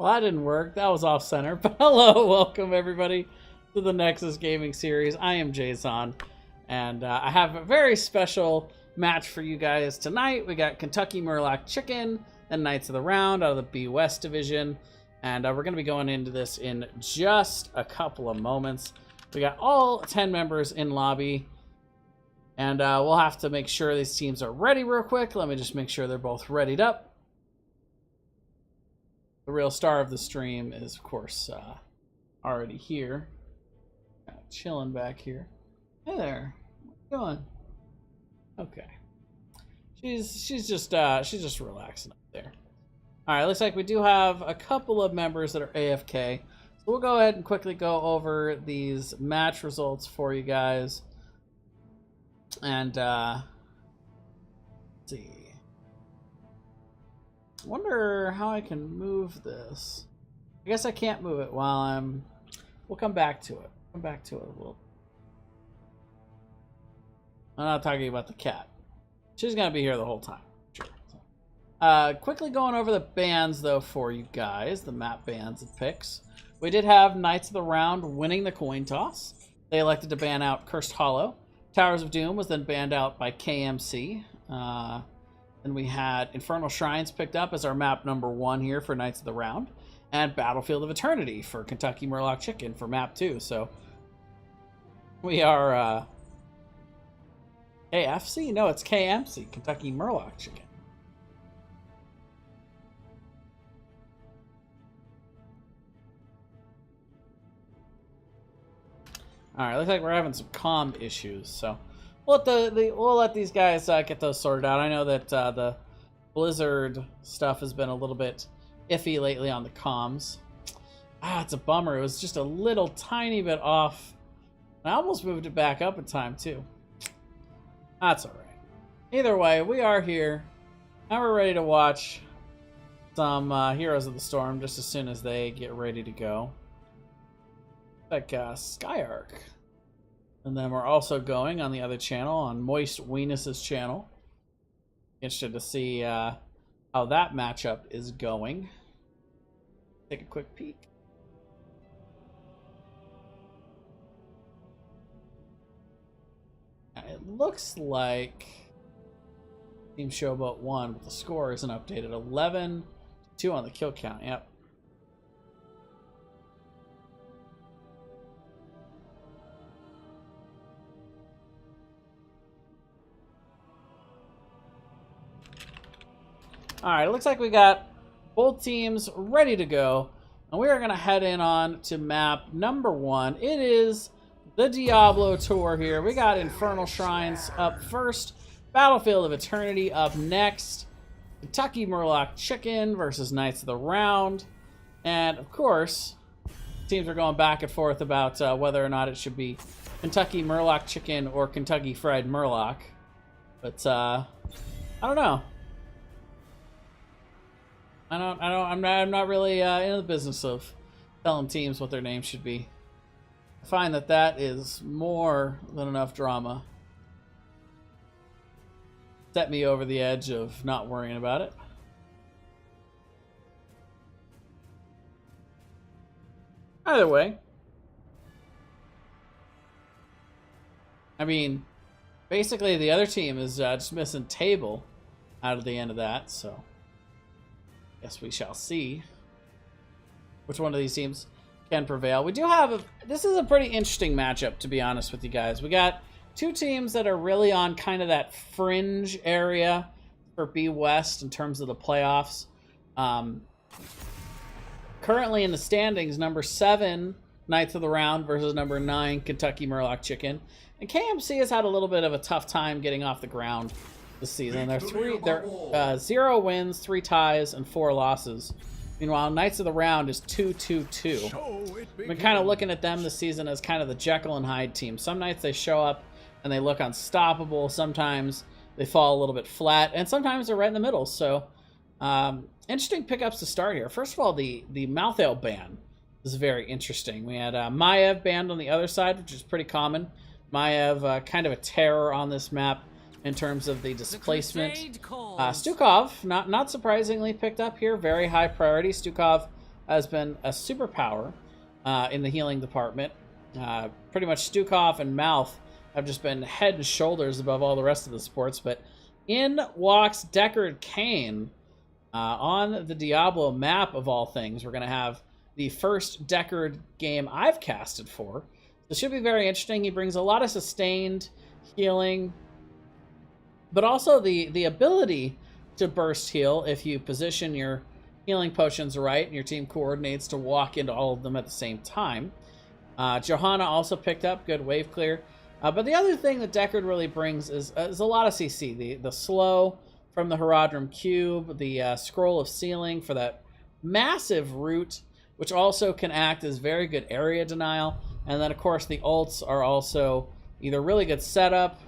Well, that didn't work. That was off center. But hello, welcome everybody to the Nexus Gaming Series. I am Jason, and I have a very special match for you guys tonight. We got Kentucky Murloc Chicken and Knights of the Round out of the B West division, and we're going to be going into this in just a couple of moments. We got all 10 members in lobby, and we'll have to make sure these teams are ready real quick. Let me just make sure they're both readied up. The real star of the stream is, of course, already here. Kind of chilling back here. Hey there. What are you doing? Okay. She's just relaxing up there. All right. Looks like we do have a couple of members that are AFK. So we'll go ahead and quickly go over these match results for you guys. And let's see. I wonder how I can move this. I guess I can't move it while I'm... We'll come back to it. Come back to it a little. I'm not talking about the cat. She's going to be here the whole time. Sure. Quickly going over the bans, though, for you guys. The map bans and picks. We did have Knights of the Round winning the coin toss. They elected to ban out Cursed Hollow. Towers of Doom was then banned out by KMC. Then we had Infernal Shrines picked up as our map number 1 here for Knights of the Round. And Battlefield of Eternity for Kentucky Murloc Chicken for map 2. So we are AFC? No, it's KMC, Kentucky Murloc Chicken. Alright, looks like we're having some comm issues, so we'll let these guys get those sorted out. I know that the Blizzard stuff has been a little bit iffy lately on the comms. It's a bummer. It was just a little tiny bit off. I almost moved it back up in time, too. That's alright. Either way, we are here. Now we're ready to watch some Heroes of the Storm just as soon as they get ready to go. Like Skyark. And then we're also going on the other channel, on Moist Weenus's channel. Interested to see how that matchup is going. Take a quick peek. It looks like Team Showboat won, but the score isn't updated. 11-2 on the kill count. Yep. Alright, it looks like we got both teams ready to go. And we are going to head in on to map number 1. It is the Diablo Tour here. We got Infernal Shrines up first. Battlefield of Eternity up next. Kentucky Murloc Chicken versus Knights of the Round. And, of course, teams are going back and forth about whether or not it should be Kentucky Murloc Chicken or Kentucky Fried Murloc. But, I don't know. I'm not really in the business of telling teams what their names should be. I find that is more than enough drama. Set me over the edge of not worrying about it. Either way. I mean, basically the other team is just missing table out of the end of that, so... Yes, we shall see which one of these teams can prevail. We do have this is a pretty interesting matchup, to be honest with you guys. We got two teams that are really on kind of that fringe area for B West in terms of the playoffs. Currently in the standings, number 7 Knights of the Round versus number 9 Kentucky Murloc Chicken. And KMC has had a little bit of a tough time getting off the ground this season. They're 0 wins, 3 ties, and 4 losses. Meanwhile, Knights of the Round is 2-2-2. I've been kind of looking at them this season as kind of the Jekyll and Hyde team. Some nights they show up and they look unstoppable. Sometimes they fall a little bit flat, and sometimes they're right in the middle. So, interesting pickups to start here. First of all, the Malthael ban is very interesting. We had Maiev banned on the other side, which is pretty common. Maiev, kind of a terror on this map. in terms of the displacement. Stukov, not surprisingly, picked up here. Very high priority. Stukov has been a superpower in the healing department. Pretty much Stukov and Mouth have just been head and shoulders above all the rest of the supports, but in walks Deckard Cain on the Diablo map of all things. We're going to have the first Deckard game I've casted for. This should be very interesting. He brings a lot of sustained healing, but also the ability to burst heal if you position your healing potions right and your team coordinates to walk into all of them at the same time. Johanna also picked up good wave clear. But the other thing that Deckard really brings is a lot of CC. The slow from the Herodrum Cube, the Scroll of Sealing for that massive root, which also can act as very good area denial. And then, of course, the ults are also either really good setup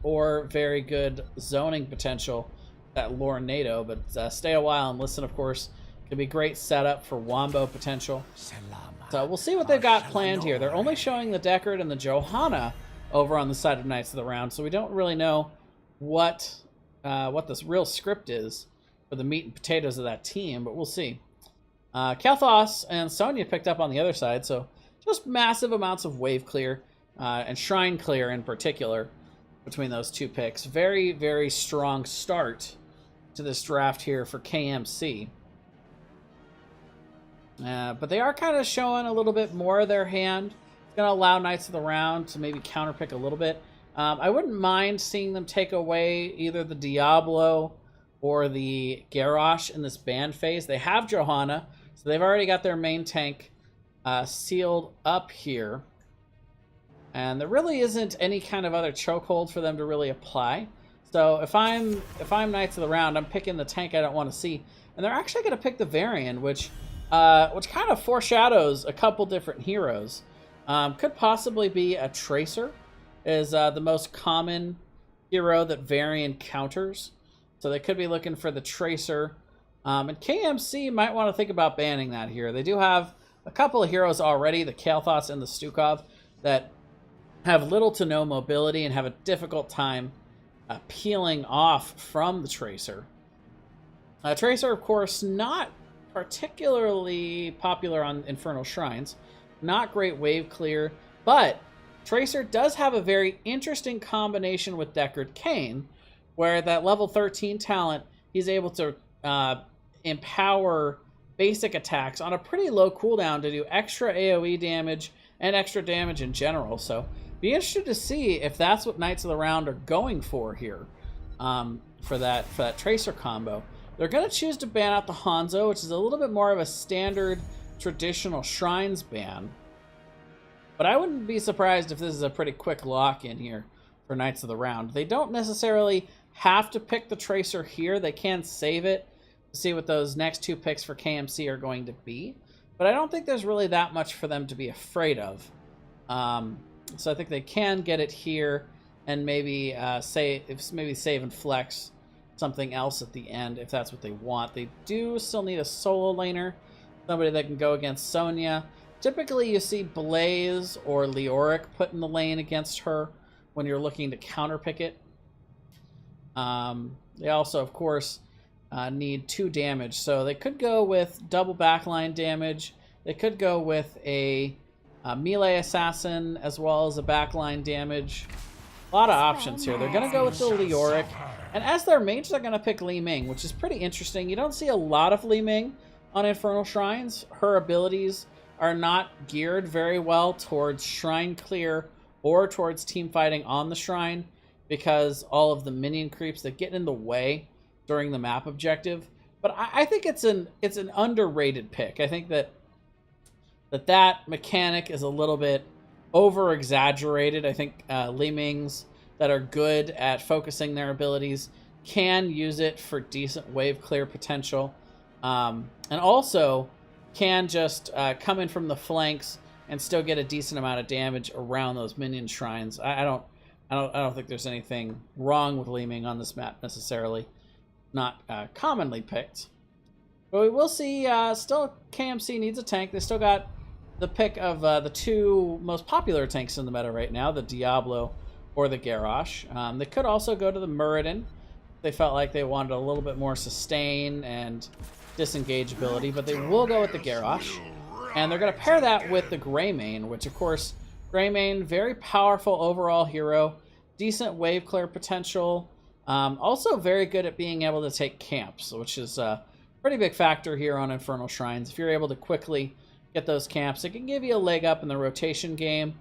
or very good zoning potential, that Lore NATO. But Stay a While and Listen, of course, could be great setup for Wombo potential. So we'll see what they've got planned here. They're only showing the Deckard and the Johanna over on the side of Knights of the Round, so we don't really know what this real script is for the meat and potatoes of that team, but we'll see. Kael'thas and Sonya picked up on the other side, so just massive amounts of wave clear and shrine clear in particular between those two picks. Very, very strong start to this draft here for KMC. But they are kind of showing a little bit more of their hand. It's going to allow Knights of the Round to maybe counterpick a little bit. I wouldn't mind seeing them take away either the Diablo or the Garrosh in this ban phase. They have Johanna, so they've already got their main tank sealed up here. And there really isn't any kind of other chokehold for them to really apply. So if I'm Knights of the Round, I'm picking the tank I don't want to see. And they're actually going to pick the Varian, which kind of foreshadows a couple different heroes. Could possibly be a Tracer, is the most common hero that Varian counters. So they could be looking for the Tracer. And KMC might want to think about banning that here. They do have a couple of heroes already, the Kael'thas and the Stukov, that have little to no mobility and have a difficult time peeling off from the Tracer. Tracer, of course, not particularly popular on Infernal Shrines. Not great wave clear, but Tracer does have a very interesting combination with Deckard Cain, where that level 13 talent, he's able to empower basic attacks on a pretty low cooldown to do extra AoE damage and extra damage in general. So be interested to see if that's what Knights of the Round are going for here for that Tracer combo. They're going to choose to ban out the Hanzo, which is a little bit more of a standard traditional Shrines ban. But I wouldn't be surprised if this is a pretty quick lock in here for Knights of the Round. They don't necessarily have to pick the Tracer here. They can save it to see what those next two picks for KMC are going to be. But I don't think there's really that much for them to be afraid of. So I think they can get it here and maybe save and flex something else at the end if that's what they want. They do still need a solo laner, somebody that can go against Sonya. Typically you see Blaze or Leoric put in the lane against her when you're looking to counterpick it. They also, of course, need 2 damage, so they could go with double backline damage. They could go with a melee assassin as well as a backline damage. A lot of options here. They're going to go with the Leoric. And as their mage, they're going to pick Li Ming, which is pretty interesting. You don't see a lot of Li Ming on Infernal Shrines. Her abilities are not geared very well towards shrine clear or towards team fighting on the shrine because all of the minion creeps that get in the way during the map objective. But I think it's an underrated pick. I think that mechanic is a little bit over exaggerated. I think Li Mings that are good at focusing their abilities can use it for decent wave clear potential, and also can just come in from the flanks and still get a decent amount of damage around those minion shrines. I don't think there's anything wrong with Li Ming on this map necessarily. Not commonly picked, but we will see. Still, KMC needs a tank. They still got the pick of the 2 most popular tanks in the meta right now, the Diablo or the Garrosh. They could also go to the Muradin. They felt like they wanted a little bit more sustain and disengage ability, but they will go with the Garrosh. And they're going to pair that with the Greymane, which, of course, Greymane, very powerful overall hero, decent wave clear potential, also very good at being able to take camps, which is a pretty big factor here on Infernal Shrines. If you're able to quickly get those camps, it can give you a leg up in the rotation game.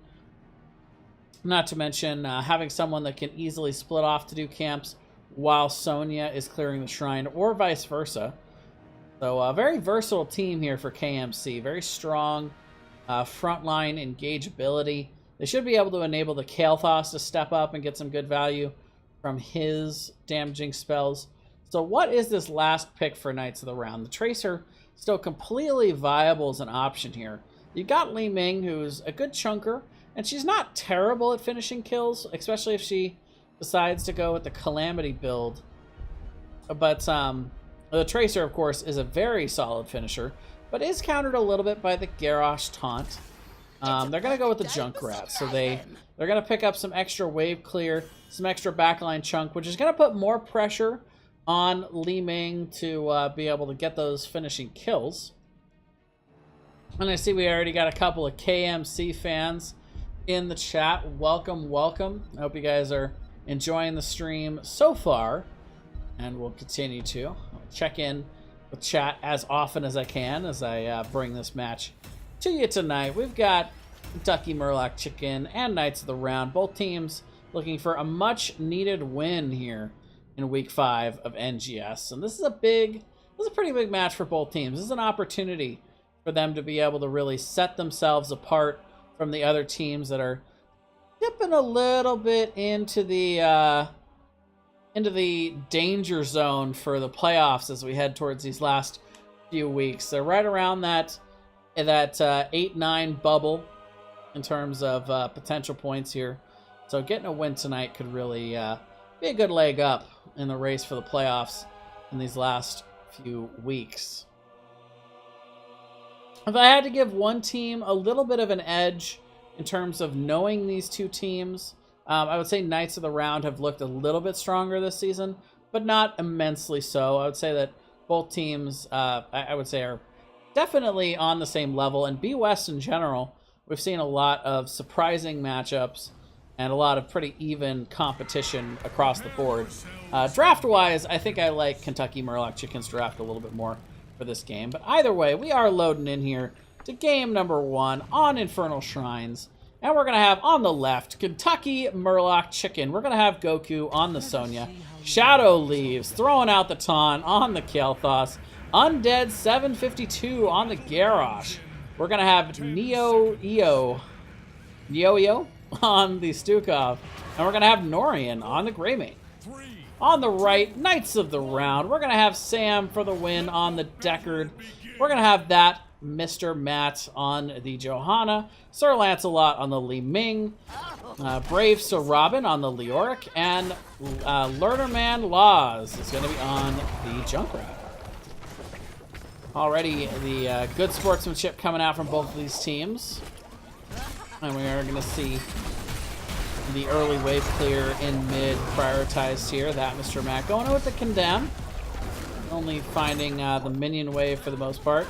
Not to mention having someone that can easily split off to do camps while Sonya is clearing the shrine, or vice versa. So a very versatile team here for KMC. Very strong frontline engageability. They should be able to enable the Kael'thas to step up and get some good value from his damaging spells. So what is this last pick for Knights of the Round? The Tracer still completely viable as an option here. You've got Li Ming, who's a good chunker, and she's not terrible at finishing kills, especially if she decides to go with the Calamity build. But the Tracer, of course, is a very solid finisher, but is countered a little bit by the Garrosh taunt. They're going to go with the Junkrat, so they're going to pick up some extra wave clear, some extra backline chunk, which is going to put more pressure on Li Ming to be able to get those finishing kills. And I see we already got a couple of KMC fans in the chat. Welcome, welcome. I hope you guys are enjoying the stream so far, and we'll continue to. I'll check in with chat as often as I can as I bring this match to you tonight. We've got Kentucky Murloc Chicken and Knights of the Round, both teams looking for a much needed win here in week 5 of NGS. And this is a pretty big match for both teams. This is an opportunity for them to be able to really set themselves apart from the other teams that are dipping a little bit into the danger zone for the playoffs as we head towards these last few weeks. They're right around that 8-9 bubble in terms of potential points here. So getting a win tonight could really be a good leg up in the race for the playoffs in these last few weeks. If I had to give one team a little bit of an edge in terms of knowing these two teams, I would say Knights of the Round have looked a little bit stronger this season, but not immensely so. I would say that both teams, I would say, are definitely on the same level. And B-West in general, we've seen a lot of surprising matchups and a lot of pretty even competition across the board. Draft-wise, I think I like Kentucky Murloc Chicken's draft a little bit more for this game. But either way, we are loading in here to game number 1 on Infernal Shrines. And we're going to have on the left, Kentucky Murloc Chicken. We're going to have Goku on the Sonya. Shadow Leaves throwing out the taunt on the Kael'thas. Undead 752 on the Garrosh. We're going to have Neo-Eo on the Stukov. And we're going to have Norian on the Greymane. On the right, Knights of the Round. We're going to have Sam for the win on the Deckard. We're going to have that Mr. Matt on the Johanna, Sir Lancelot on the Li Ming, Brave Sir Robin on the Leoric, and Learnerman Laws is going to be on the Junkrat. Already the good sportsmanship coming out from both of these teams. And we are going to see the early wave clear in mid prioritized here. That Mr. Matt going with the Condemn. Only finding the minion wave for the most part.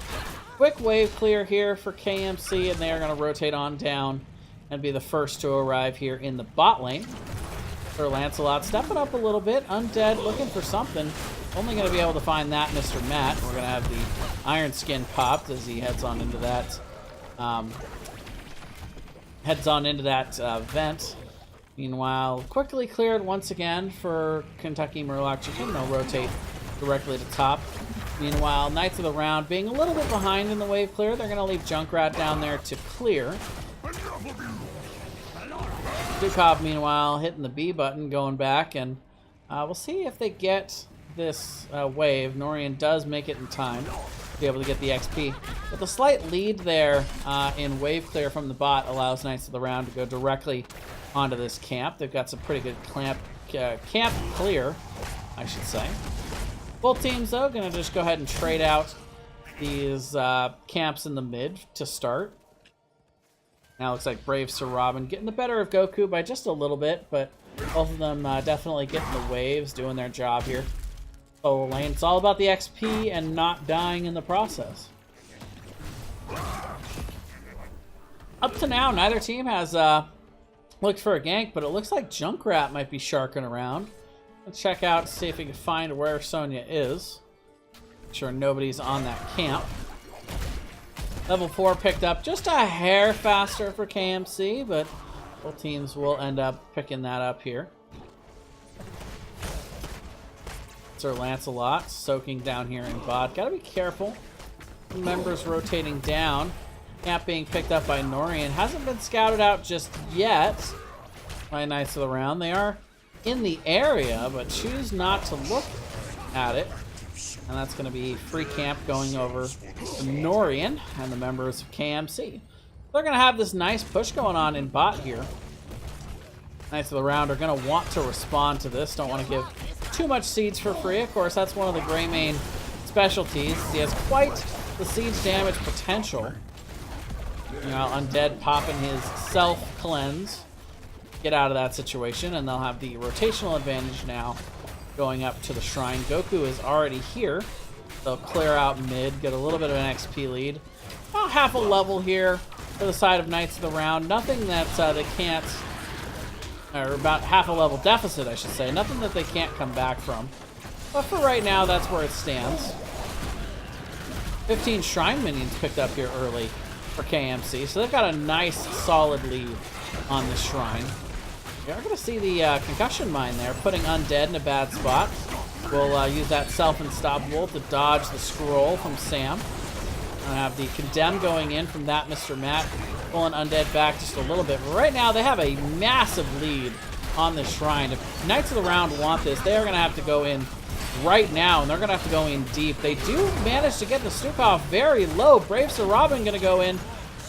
Quick wave clear here for KMC, and they are going to rotate on down and be the first to arrive here in the bot lane. Sir Lancelot stepping up a little bit. Undead looking for something. Only going to be able to find that Mr. Matt. We're going to have the Iron Skin popped as he heads on into that vent. Meanwhile, quickly cleared once again for Kentucky Murloc Chicken. They'll rotate directly to top. Meanwhile, Knights of the Round being a little bit behind in the wave clear. They're going to leave Junkrat down there to clear. Stukov, meanwhile, hitting the B button, going back, and we'll see if they get this wave. Norian does make it in time to be able to get the XP. But the slight lead there in wave clear from the bot allows Knights of the Round to go directly onto this camp. They've got some pretty good camp clear, I should say. Both teams, though, going to just go ahead and trade out these camps in the mid to start. Now it looks like Brave Sir Robin getting the better of Goku by just a little bit, but both of them definitely getting the waves, doing their job here. solo lane. It's all about the XP and not dying in the process. Up to now, neither team has looked for a gank, but it looks like Junkrat might be sharking around. Let's check out, see if we can find where Sonya is. Make sure nobody's on that camp. Level 4 picked up just a hair faster for KMC, but both teams will end up picking that up here. Sir Lancelot soaking down here in bot. Gotta be careful. Members rotating down. Camp being picked up by Norian. Hasn't been scouted out just yet by Knights of the Round. They are in the area, but choose not to look at it. And that's going to be free camp going over to Norian and the members of KMC. They're going to have this nice push going on in bot here. Knights of the Round are going to want to respond to this. Don't want to give too much seeds for free. Of course, that's one of the Greymane specialties. He has quite the siege damage potential. You know, Undead popping his self-cleanse. Get out of that situation, and they'll have the rotational advantage now going up to the shrine. Goku is already here. They'll clear out mid, get a little bit of an XP lead. About half a level here for the side of Knights of the Round. Nothing that they can't, or about half a level deficit, I should say. Nothing that they can't come back from. But for right now, that's where it stands. 15 shrine minions picked up here early for KMC, so they've got a nice, solid lead on this shrine. You're going to see the concussion mine there, putting Undead in a bad spot. We'll use that self-unstoppable to dodge the scroll from Sam. I have the condemn going in from that Mr. Matt, pulling Undead back just a little bit. But right now, they have a massive lead on this shrine. If Knights of the Round want this, they are going to have to go in right now, and they're going to have to go in deep. They do manage to get the Stukov very low. Brave Sir Robin going to go in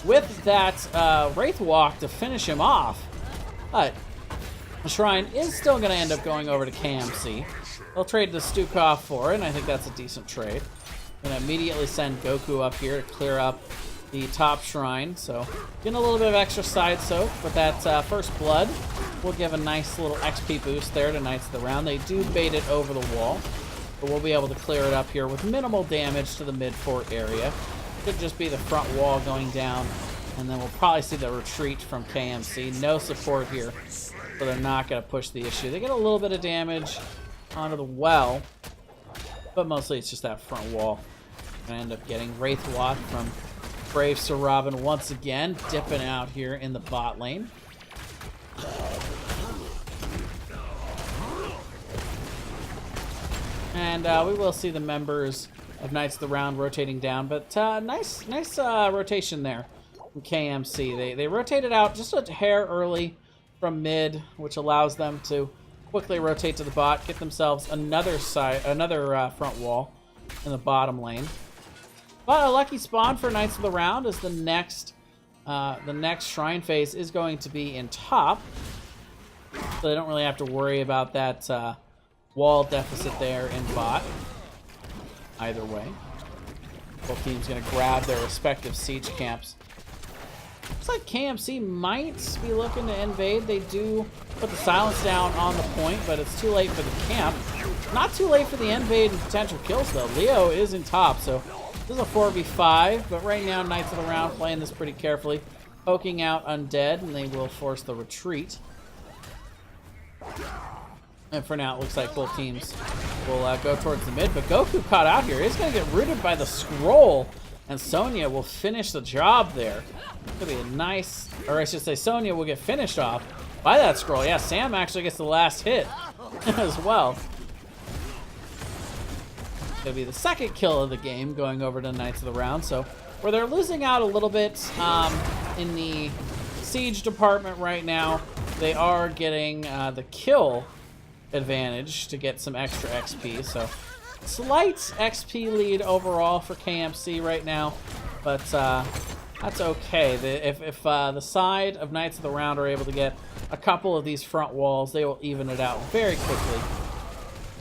with that Wraith Walk to finish him off. But the shrine is still going to end up going over to KMC. They'll trade the Stukov for it, and I think that's a decent trade. Going to immediately send Goku up here to clear up the top shrine. So getting a little bit of extra side soak, but that first blood will give a nice little XP boost there to Knights of the Round. They do bait it over the wall, but we'll be able to clear it up here with minimal damage to the mid-fort area. Could just be the front wall going down, and then we'll probably see the retreat from KMC. No support here, so they're not going to push the issue. They get a little bit of damage onto the well, but mostly it's just that front wall. Gonna end up getting Wraith Walk from Brave Sir Robin once again, dipping out here in the bot lane. And we will see the members of Knights of the Round rotating down, but nice rotation there from KMC. They rotated out just a hair early from mid, which allows them to quickly rotate to the bot, get themselves another front wall in the bottom lane. But a lucky spawn for Knights of the Round is the next shrine phase is going to be in top, so they don't really have to worry about that wall deficit there in bot. Either way, both teams going to grab their respective siege camps. Looks like KMC might be looking to invade. They do put the silence down on the point, but it's too late for the camp. Not too late for the invade and potential kills, though. Leo is in top, so this is a 4v5, but right now Knights of the Round playing this pretty carefully, poking out Undead, and they will force the retreat. And for now, it looks like both teams will go towards the mid, but Goku caught out here. He's going to get rooted by the scroll, and Sonya will finish the job there. It's going to be a nice, or I should say Sonya will get finished off by that scroll. Yeah, Sam actually gets the last hit as well. It's going to be the second kill of the game going over to Knights of the Round. So where they're losing out a little bit in the siege department right now, they are getting the kill advantage to get some extra XP. So slight XP lead overall for KMC right now, but that's okay. If the side of Knights of the Round are able to get a couple of these front walls, they will even it out very quickly.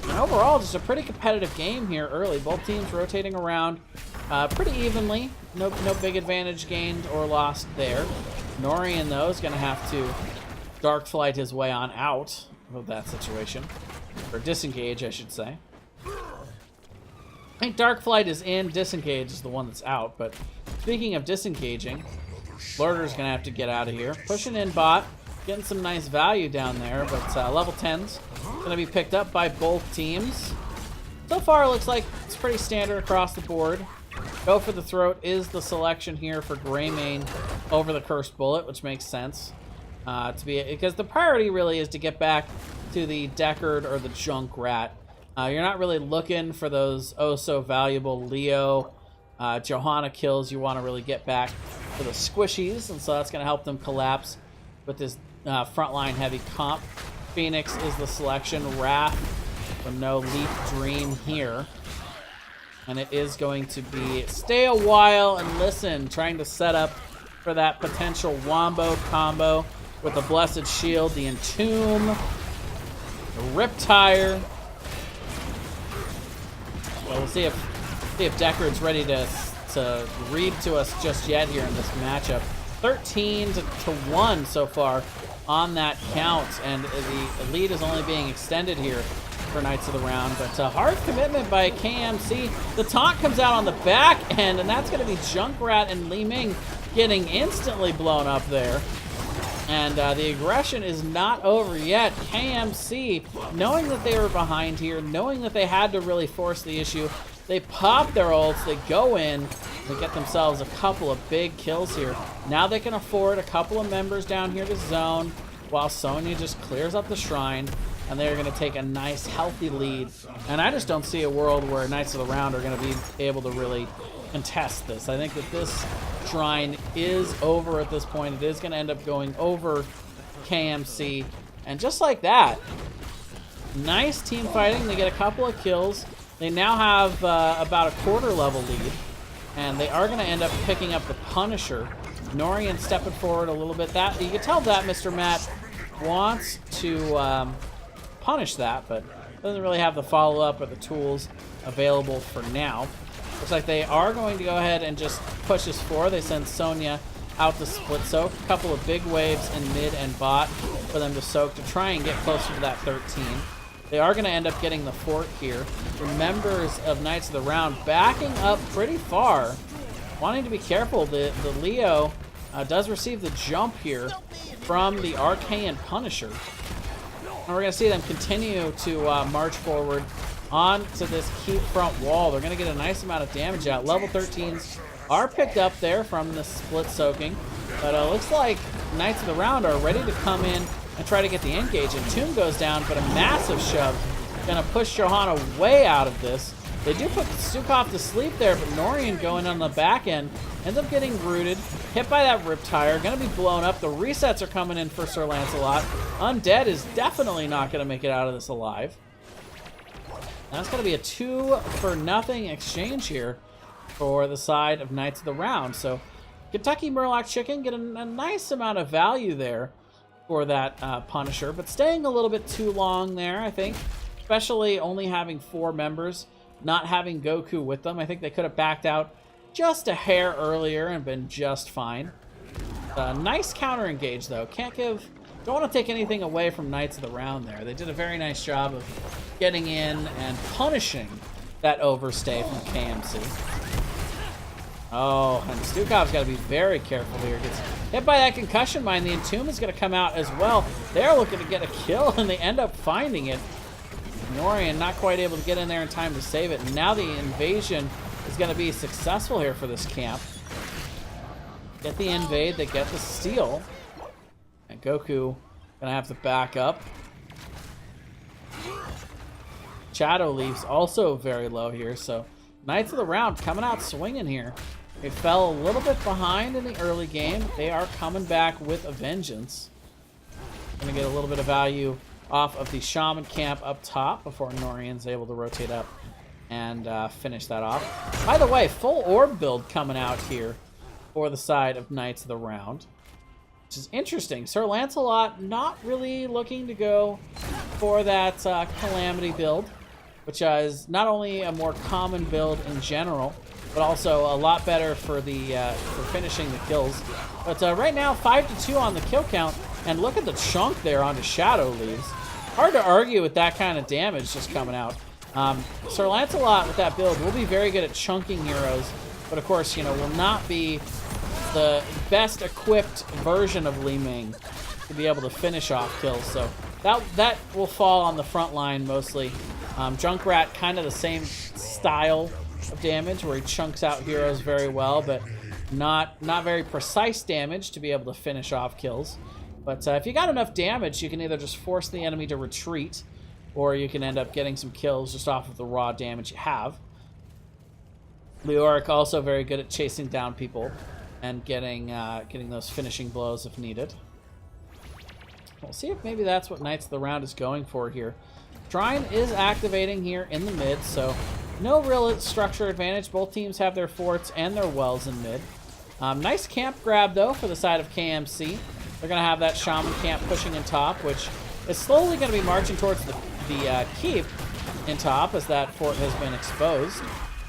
And overall, just a pretty competitive game here early. Both teams rotating around pretty evenly. No big advantage gained or lost there. Norian, though, is going to have to Dark Flight his way on out of that situation. Or disengage, I should say. I think Dark Flight is in, Disengage is the one that's out, but speaking of disengaging, Lurder's gonna have to get out of here. Pushing in bot, getting some nice value down there, but level 10's gonna be picked up by both teams. So far, it looks like it's pretty standard across the board. Go for the Throat is the selection here for Greymane over the Cursed Bullet, which makes sense. Because the priority really is to get back to the Deckard or the Junkrat. You're not really looking for those oh-so-valuable Leo, Johanna kills. You want to really get back to the squishies, and so that's going to help them collapse with this frontline heavy comp. Phoenix is the selection. Wrath, so no Leap Dream here. And it is going to be stay a while and listen, trying to set up for that potential Wombo combo with the Blessed Shield, the Entomb, the Riptire. Well, we'll see if Deckard's ready to read to us just yet here in this matchup. 13-1 so far on that count, and the lead is only being extended here for Knights of the Round. But hard commitment by KMC. The taunt comes out on the back end, and that's going to be Junkrat and Li Ming getting instantly blown up there. And the aggression is not over yet. KMC, knowing that they were behind here, knowing that they had to really force the issue, they pop their ults, they go in, they get themselves a couple of big kills here. Now they can afford a couple of members down here to zone, while Sonya just clears up the shrine, and they're going to take a nice, healthy lead. And I just don't see a world where Knights of the Round are going to be able to really contest this. I think that this shrine is over at this point. It is going to end up going over KMC. And just like that, nice team fighting. They get a couple of kills. They now have about a quarter level lead. And they are going to end up picking up the Punisher. Norian stepping forward a little bit. That you can tell that Mr. Matt wants to punish that, but doesn't really have the follow-up or the tools available for now. Looks like they are going to go ahead and just push this forward. They send Sonya out to split soak. A couple of big waves in mid and bot for them to soak to try and get closer to that 13. They are going to end up getting the fort here. The members of Knights of the Round backing up pretty far, wanting to be careful. The Leo does receive the jump here from the Arcane Punisher. And we're going to see them continue to march forward onto this keep front wall. They're going to get a nice amount of damage out. Level 13s are picked up there from the split soaking. But it looks like Knights of the Round are ready to come in and try to get the engage. And Tomb goes down, but a massive shove. Going to push Johanna way out of this. They do put Stukov to sleep there, but Norian going on the back end ends up getting rooted, hit by that Riptire, going to be blown up. The resets are coming in for Sir Lancelot. Undead is definitely not going to make it out of this alive. That's going to be a 2-for-0 exchange here for the side of Knights of the Round. So Kentucky Murloc Chicken get a nice amount of value there for that Punisher, but staying a little bit too long there, I think, especially only having 4 members, not having Goku with them. I think they could have backed out just a hair earlier and been just fine. Nice counter engage though. Don't want to take anything away from Knights of the Round there. They did a very nice job of getting in and punishing that overstay from KMC. Oh, and Stukov's got to be very careful here. Gets hit by that concussion mine. The Entomb is going to come out as well. They're looking to get a kill, and they end up finding it. Norian not quite able to get in there in time to save it. And now the invasion is going to be successful here for this camp. Get the invade, they get the steal. And Goku gonna have to back up. Shadow Leaf's also very low here, so Knights of the Round coming out swinging here. They fell a little bit behind in the early game. They are coming back with a vengeance. Gonna get a little bit of value off of the Shaman camp up top before Norian's able to rotate up and finish that off. By the way, full orb build coming out here for the side of Knights of the Round, which is interesting. Sir Lancelot not really looking to go for that Calamity build, which is not only a more common build in general, but also a lot better for the for finishing the kills. But right now, 5-2 on the kill count, and look at the chunk there onto Shadow Leaves. Hard to argue with that kind of damage just coming out. Sir Lancelot with that build will be very good at chunking heroes, but of course, you know, will not be the best equipped version of Li Ming to be able to finish off kills. So that will fall on the front line mostly. Junkrat, kind of the same style of damage where he chunks out heroes very well, but not very precise damage to be able to finish off kills. But if you got enough damage, you can either just force the enemy to retreat, or you can end up getting some kills just off of the raw damage you have. Leoric also very good at chasing down people and getting those finishing blows if needed. We'll see if maybe that's what Knights of the Round is going for here. Shrine is activating here in the mid, so no real structure advantage. Both teams have their forts and their wells in mid. Nice camp grab, though, for the side of KMC. They're going to have that Shaman camp pushing in top, which is slowly going to be marching towards the keep in top as that fort has been exposed.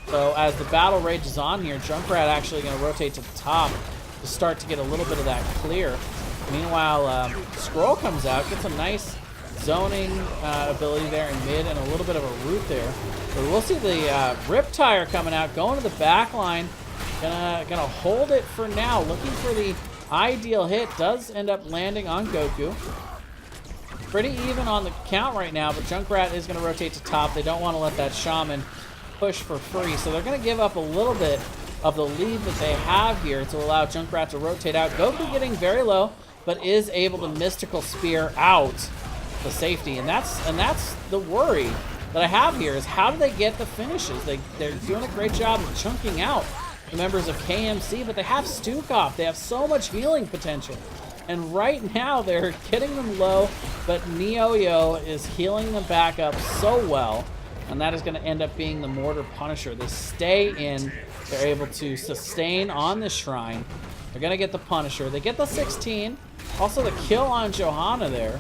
So as the battle rages on here, Junkrat actually going to rotate to the top to start to get a little bit of that clear. Meanwhile, Scroll comes out, gets a nice zoning ability there in mid and a little bit of a root there. But we'll see the Riptire coming out, going to the back line. Gonna hold it for now, looking for the ideal hit. Does end up landing on Goku. Pretty even on the count right now, but Junkrat is going to rotate to top. They don't want to let that Shaman push for free, so they're going to give up a little bit of the lead that they have here to allow Junkrat to rotate out. Goku getting very low, but is able to Mystical Spear out the safety, and that's the worry that I have here is how do they get the finishes? They're doing a great job of chunking out the members of KMC, but they have Stukov. They have so much healing potential. And right now, they're getting them low, but Neoyo is healing them back up so well, and that is going to end up being the Mortar Punisher. They stay in. They're able to sustain on the Shrine. They're going to get the Punisher. They get the 16. Also, the kill on Johanna there.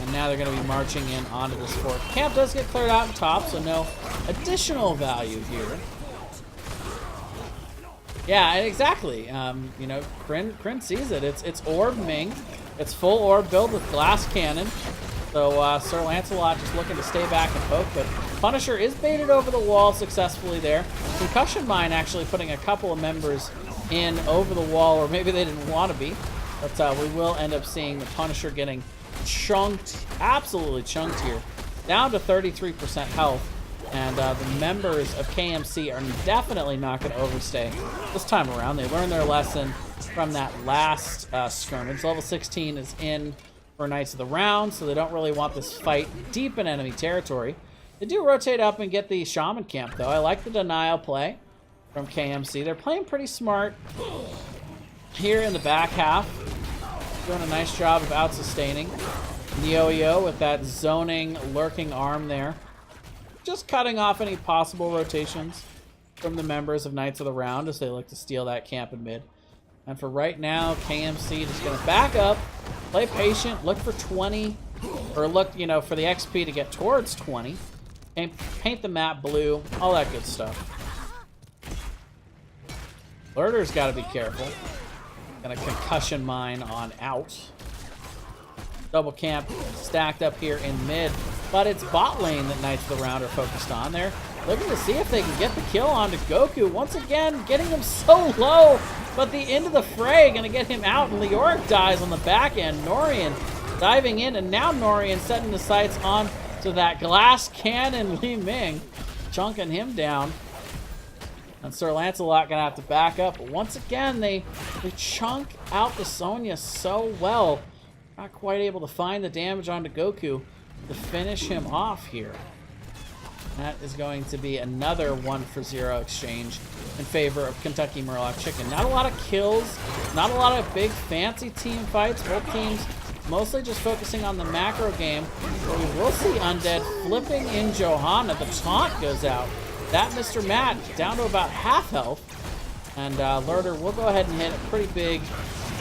And now they're going to be marching in onto this fort. Camp does get cleared out on top, so no additional value here. Yeah, exactly. You know, Kryn sees it. It's Orb Ming. It's full Orb build with Glass Cannon. So Sir Lancelot just looking to stay back and poke, but Punisher is baited over the wall successfully there. Concussion Mine actually putting a couple of members in over the wall, or maybe they didn't want to be. But we will end up seeing the Punisher getting chunked, absolutely chunked here, down to 33% health. And the members of KMC are definitely not going to overstay this time around. They learned their lesson from that last skirmish. Level 16 is in for Knights of the Round, so they don't really want this fight deep in enemy territory. They do rotate up and get the Shaman camp, though. I like the denial play from KMC. They're playing pretty smart here in the back half. Doing a nice job of out-sustaining. Neoyo with that zoning, lurking arm there. Just cutting off any possible rotations from the members of Knights of the Round as they look to steal that camp in mid. And for right now, KMC just going to back up, play patient, look for 20, or look, you know, for the XP to get towards 20, and paint the map blue, all that good stuff. Lurder's got to be careful. Gonna Concussion Mine on out. Double camp stacked up here in mid, but it's bot lane that Knights of the Round are focused on. They're looking to see if they can get the kill onto Goku. Once again, getting him so low, but the end of the fray gonna get him out, and Leoric dies on the back end. Norian diving in, and now Norian setting the sights on to that Glass Cannon Li Ming, chunking him down. And Sir Lancelot gonna have to back up. But once again, they chunk out the Sonya so well. Not quite able to find the damage onto Goku to finish him off here. That is going to be another 1-for-0 exchange in favor of Kentucky Murloc Chicken. Not a lot of kills, not a lot of big fancy team fights. Both teams mostly just focusing on the macro game. But we will see Undead flipping in Johanna. The taunt goes out. That Mr. Matt down to about half health. And Lurder will go ahead and hit a pretty big...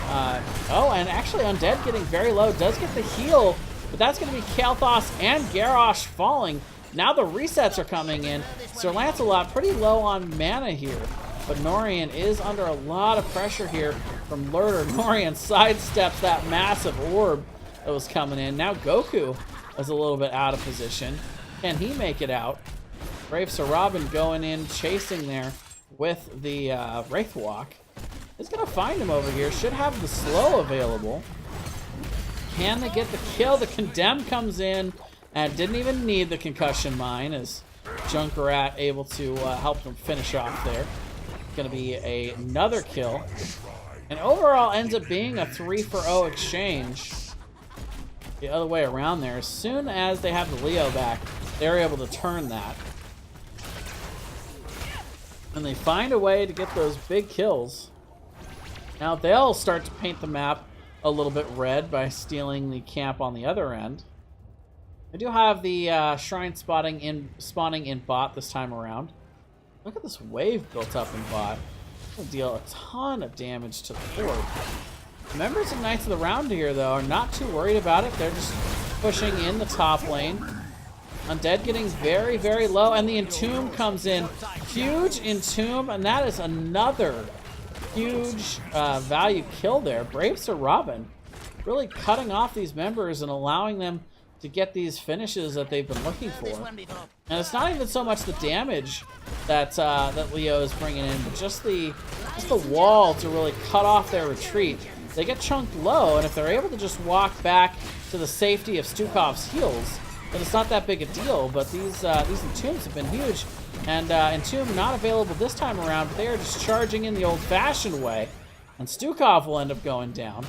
oh, and actually Undead getting very low. Does get the heal, but that's going to be Kael'thas and Garrosh falling. Now the resets are coming in. Sir Lancelot pretty low on mana here. But Norian is under a lot of pressure here from Lurder. Norian sidesteps that massive orb that was coming in. Now Goku is a little bit out of position. Can he make it out? Brave Sir Robin going in, chasing there with the Wraithwalk. He's going to find him over here. Should have the slow available. Can they get the kill? The Condemn comes in and didn't even need the concussion mine as Junkrat able to help them finish off there. Going to be another kill. And overall ends up being a 3-for-0 exchange. The other way around there. As soon as they have the Leo back, they're able to turn that. And they find a way to get those big kills. Now they'll start to paint the map a little bit red by stealing the camp on the other end. I do have the shrine spawning in bot this time around. Look at this wave built up in bot. It'll deal a ton of damage to the fort. Members of Knights of the Round here, though, are not too worried about it. They're just pushing in the top lane. Undead getting very, very low, and the Entomb comes in. Huge Entomb, and that is another huge value kill there. Brave Sir Robin really cutting off these members and allowing them to get these finishes that they've been looking for. And it's not even so much the damage that that Leo is bringing in, but just the wall to really cut off their retreat. They get chunked low, and if they're able to just walk back to the safety of Stukov's heals, then it's not that big a deal. But these Entombs have been huge, and Entomb not available this time around, but they are just charging in the old-fashioned way, and Stukov will end up going down.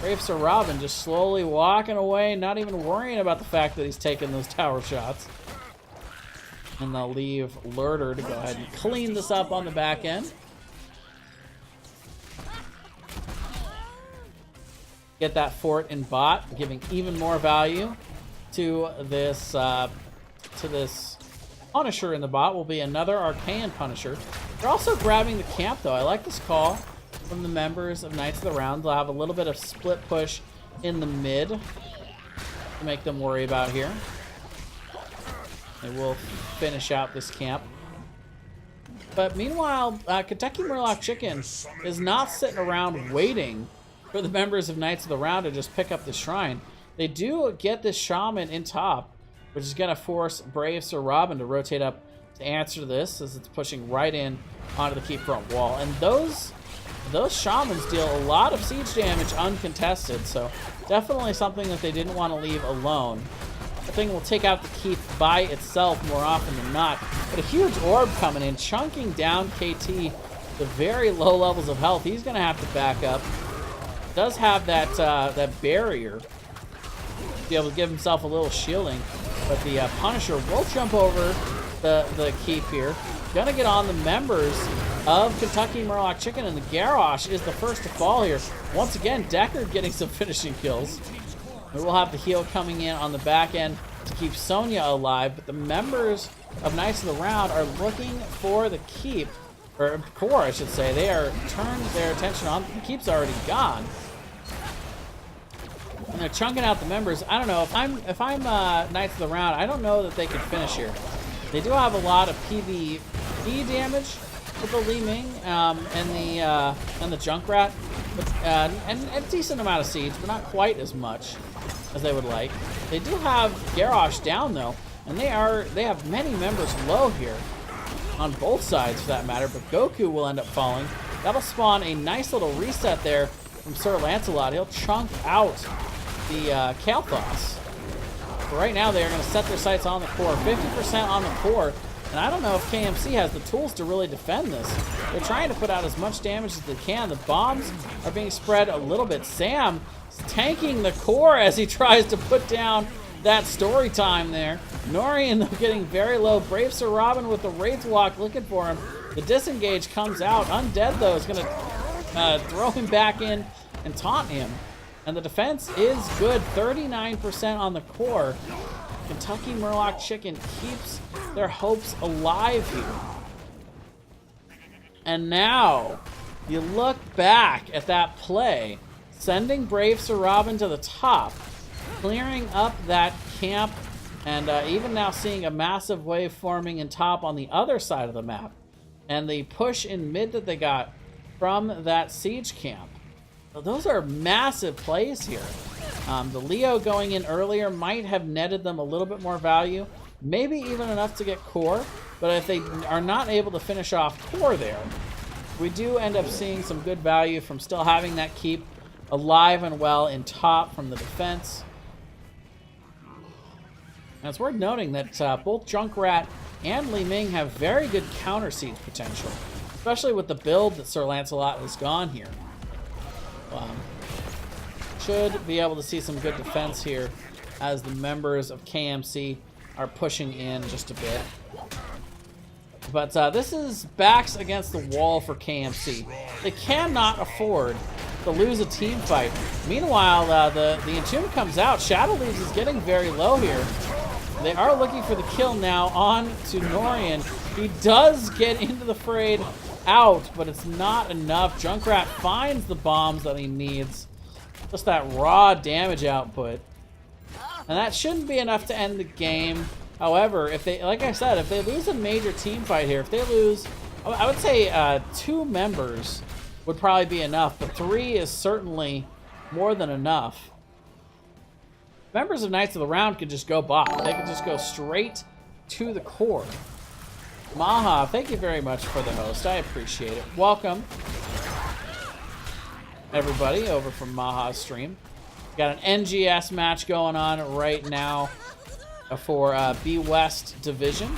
Brave Sir Robin just slowly walking away, not even worrying about the fact that he's taking those tower shots. And they'll leave Lurder to go ahead and clean this up on the back end. Get that fort in bot, giving even more value to this Punisher in the bot. Will be another Arcane Punisher. They're also grabbing the camp, though. I like this call from the members of Knights of the Round. They'll have a little bit of split push in the mid to make them worry about here. They will finish out this camp. But meanwhile, Kentucky Murloc Chicken is not sitting around waiting for the members of Knights of the Round to just pick up the shrine. They do get this Shaman in top, which is going to force Brave Sir Robin to rotate up to answer this, as it's pushing right in onto the keep front wall. And those Shamans deal a lot of siege damage uncontested, so definitely something that they didn't want to leave alone. The thing will take out the keep by itself more often than not. But a huge orb coming in, chunking down KT to very low levels of health. He's going to have to back up. Does have that barrier to be able to give himself a little shielding. But the Punisher will jump over the keep here. Gonna get on the members of Kentucky Murloc Chicken, and the Garrosh is the first to fall here. Once again, Deckard getting some finishing kills. We will have the heal coming in on the back end to keep Sonya alive, but the members of Knights of the Round are looking for the keep, or core, I should say. They are turned their attention on. The keep's already gone. And they're chunking out the members. I don't know, if I'm Knights of the Round, I don't know that they could finish here. They do have a lot of PvE damage with the Li Ming and the Junkrat, but, and a decent amount of siege, but not quite as much as they would like. They do have Garrosh down though, and they have many members low here on both sides for that matter. But Goku will end up falling. That'll spawn a nice little reset there from Sir Lancelot. He'll chunk out the Kael'thas. But right now they are going to set their sights on the core, 50% on the core. And I don't know if KMC has the tools to really defend this. They're trying to put out as much damage as they can. The bombs are being spread a little bit. Sam is tanking the core as he tries to put down that story time there. Norian, though, getting very low. Brave Sir Robin with the Wraithwalk looking for him. The disengage comes out. Undead, though, is going to throw him back in and taunt him. And the defense is good. 39% on the core. Kentucky Murloc Chicken keeps their hopes alive here. And now, you look back at that play, sending Brave Sir Robin to the top, clearing up that camp, and even now seeing a massive wave forming in top on the other side of the map. And the push in mid that they got from that siege camp. So those are massive plays here. The Leo going in earlier might have netted them a little bit more value, maybe even enough to get core, but if they are not able to finish off core there, we do end up seeing some good value from still having that keep alive and well in top from the defense. And it's worth noting that both Junkrat and Li Ming have very good counter siege potential, especially with the build that Sir Lancelot has gone here. Should be able to see some good defense here as the members of KMC are pushing in just a bit. But this is backs against the wall for KMC. They cannot afford to lose a team fight. Meanwhile, the Entomb comes out. Shadow Leaves is getting very low here. They are looking for the kill now on to Norian. He does get into the fray out, but it's not enough. Junkrat finds the bombs that he needs. Just that raw damage output. And that shouldn't be enough to end the game. However, if they, like I said, if they lose a major team fight here, if they lose, I would say 2 members would probably be enough, but 3 is certainly more than enough. Members of Knights of the Round could just go bot. They could just go straight to the core. Maha, thank you very much for the host. I appreciate it. Welcome, everybody, over from Maha's stream. Got an NGS match going on right now for B West Division.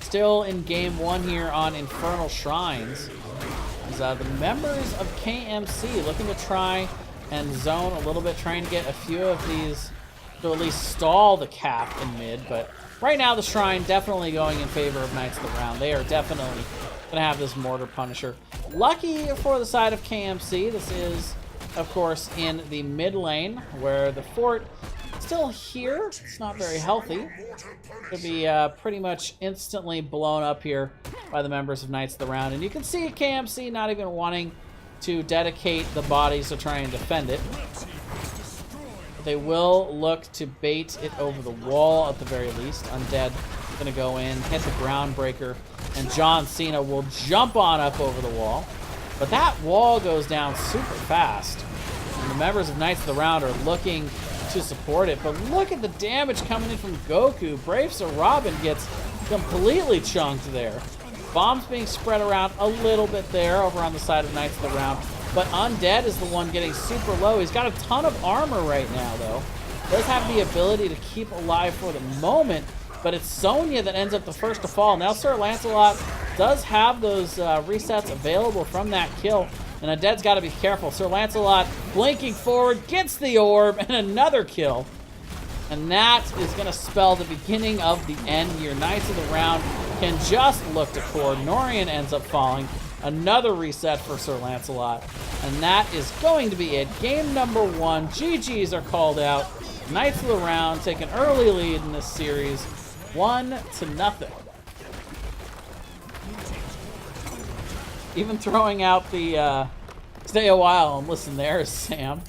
Still in game 1 here on Infernal Shrines. As, the members of KMC looking to try and zone a little bit, trying to get a few of these to at least stall the cap in mid. But right now the Shrine definitely going in favor of Knights of the Round. They are definitely going to have this Mortar Punisher. Lucky for the side of KMC, this is, of course, in the mid lane, where the fort is still here. It's not very healthy. It'll be pretty much instantly blown up here by the members of Knights of the Round. And you can see KMC not even wanting to dedicate the bodies to try and defend it. They will look to bait it over the wall at the very least. Undead going to go in, hit the Groundbreaker, and John Cena will jump on up over the wall. But that wall goes down super fast. And the members of Knights of the Round are looking to support it. But look at the damage coming in from Goku. Brave Sir Robin gets completely chunked there. Bombs being spread around a little bit there over on the side of Knights of the Round. But Undead is the one getting super low. He's got a ton of armor right now, though. Does have the ability to keep alive for the moment, but it's Sonya that ends up the first to fall. Now Sir Lancelot does have those resets available from that kill, and Undead's got to be careful. Sir Lancelot blinking forward, gets the orb, and another kill. And that is going to spell the beginning of the end here. Knights of the Round can just look to core. Norian ends up falling. Another reset for Sir Lancelot. And that is going to be it. Game number 1. GGs are called out. Knights of the Round take an early lead in this series. 1-0. Even throwing out the stay a while and listen, there is Sam.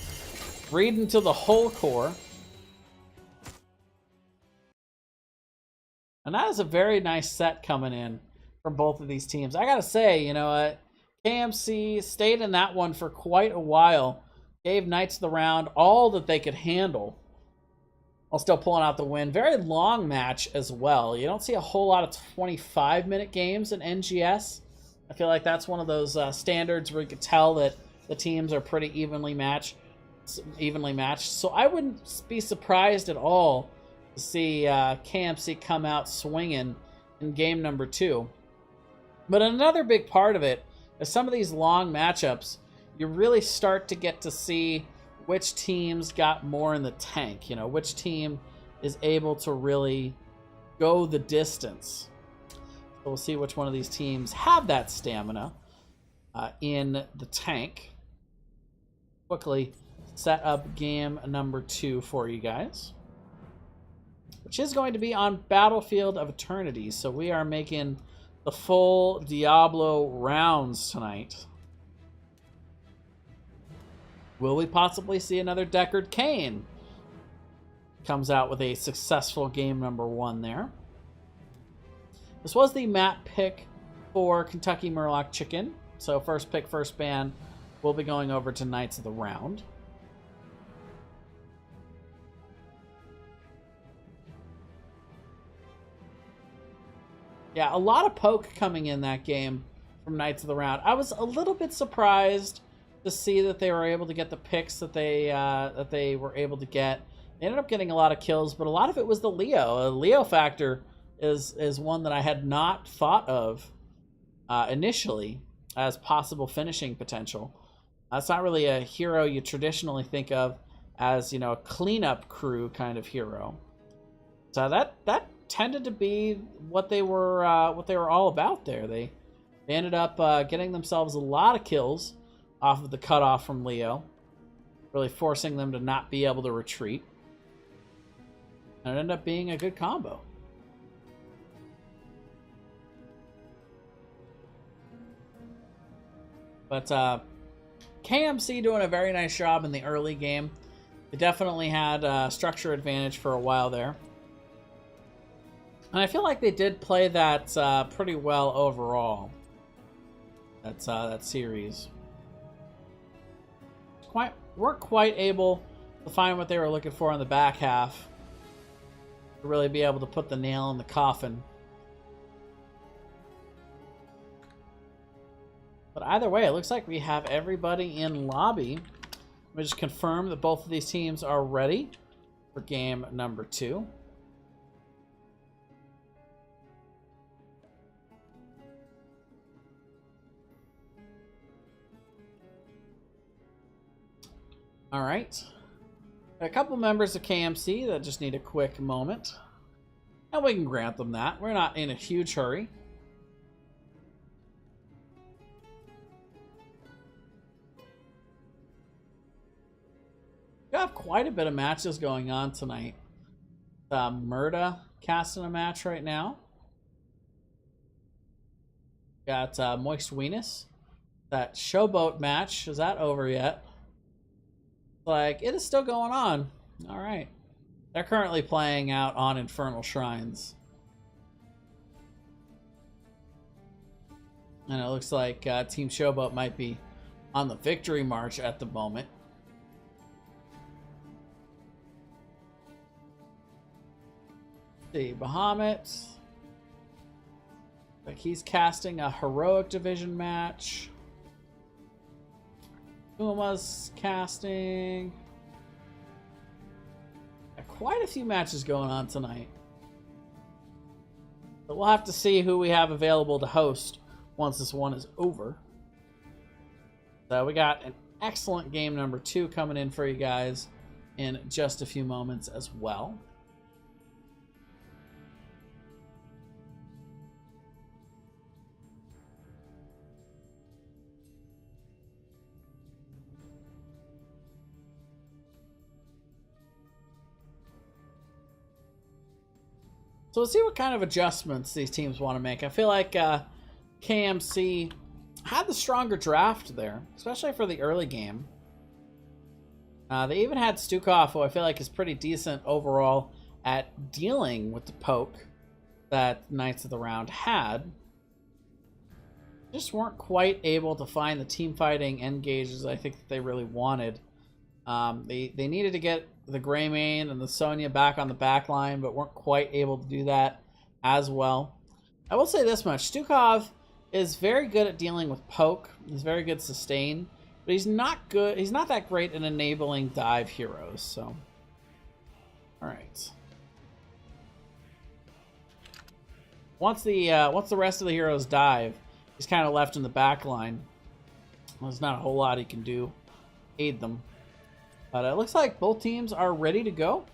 Reading to the whole core. And that is a very nice set coming in from both of these teams. I gotta say, you know, KMC stayed in that one for quite a while. Gave Knights of the Round all that they could handle, while still pulling out the win. Very long match as well. You don't see a whole lot of 25-minute games in NGS. I feel like that's one of those standards where you could tell that the teams are pretty evenly matched. So I wouldn't be surprised at all to see KMC come out swinging in game number 2. But another big part of it is some of these long matchups, you really start to get to see which teams got more in the tank, you know, which team is able to really go the distance. So we'll see which one of these teams have that stamina in the tank. Quickly set up game number 2 for you guys, which is going to be on Battlefield of Eternity. So we are making the full Diablo rounds tonight. Will we possibly see another Deckard Cain? Comes out with a successful game number 1 there. This was the map pick for Kentucky Murloc Chicken. So first pick, first ban we'll be going over to Knights of the Round. Yeah, a lot of poke coming in that game from Knights of the Round. I was a little bit surprised to see that they were able to get the picks that they were able to get. They ended up getting a lot of kills, but a lot of it was the Leo. The Leo factor is one that I had not thought of initially as possible finishing potential. That's not really a hero you traditionally think of as, you know, a cleanup crew kind of hero. So that tended to be what they were all about there. They ended up getting themselves a lot of kills off of the cutoff from Leo, really forcing them to not be able to retreat. And it ended up being a good combo. But KMC doing a very nice job in the early game. They definitely had a structure advantage for a while there. And I feel like they did play that pretty well overall. That series. Weren't quite able to find what they were looking for in the back half to really be able to put the nail in the coffin. But either way, it looks like we have everybody in lobby. Let me just confirm that both of these teams are ready for game number 2. All right. A couple members of KMC that just need a quick moment. And we can grant them that. We're not in a huge hurry. We have quite a bit of matches going on tonight. Murda casting a match right now. Got Moist Weenus. That Showboat match, is that over yet? Like, it is still going on. All right. They're currently playing out on Infernal Shrines. And it looks like Team Showboat might be on the victory march at the moment. See, Bahamut. Like he's casting a Heroic Division match. Uma's casting. Quite a few matches going on tonight. But we'll have to see who we have available to host once this one is over. So we got an excellent game number 2 coming in for you guys in just a few moments as well. So we'll see what kind of adjustments these teams want to make. I feel like KMC had the stronger draft there, especially for the early game. They even had Stukov, who I feel like is pretty decent overall at dealing with the poke that Knights of the Round had. Just weren't quite able to find the team fighting engages I think that they really wanted. They needed to get the Greymane and the Sonya back on the back line, but weren't quite able to do that as well. I will say this much. Stukov is very good at dealing with poke. He's very good sustain, but he's not good. He's not that great in enabling dive heroes, so. All right. Once the rest of the heroes dive, he's kind of left in the back line. There's not a whole lot he can do. Aid them. But it looks like both teams are ready to go.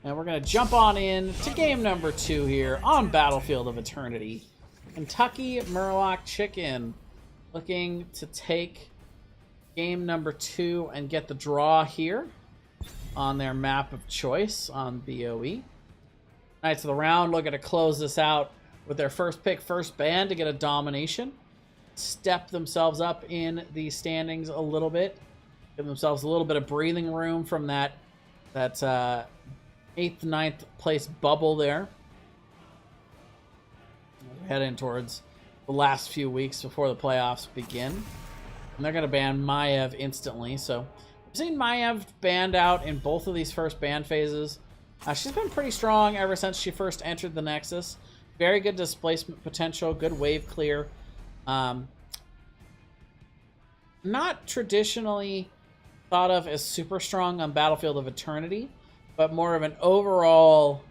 And we're going to jump on in to game number 2 here on Battlefield of Eternity. Kentucky Murloc Chicken looking to take game number 2 and get the draw here on their map of choice on BOE. Knights of the Round looking to close this out with their first pick, first ban to get a domination. Step themselves up in the standings a little bit. Give themselves a little bit of breathing room from that 8th, 9th place bubble there. We're heading towards the last few weeks before the playoffs begin. And they're going to ban Maiev instantly. So we've seen Maiev banned out in both of these first ban phases. She's been pretty strong ever since she first entered the Nexus. Very good displacement potential, good wave clear. Not traditionally thought of as super strong on Battlefield of Eternity, but more of an overall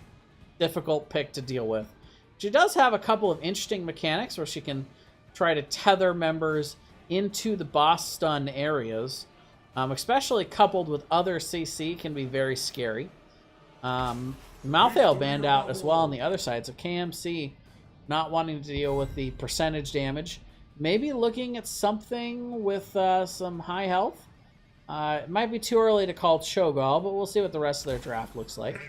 difficult pick to deal with. She does have a couple of interesting mechanics where she can try to tether members into the boss stun areas, especially coupled with other CC can be very scary. Malthael banned out as well on the other side, so KMC not wanting to deal with the percentage damage. Maybe looking at something with some high health. It might be too early to call Cho'Gall, but we'll see what the rest of their draft looks like.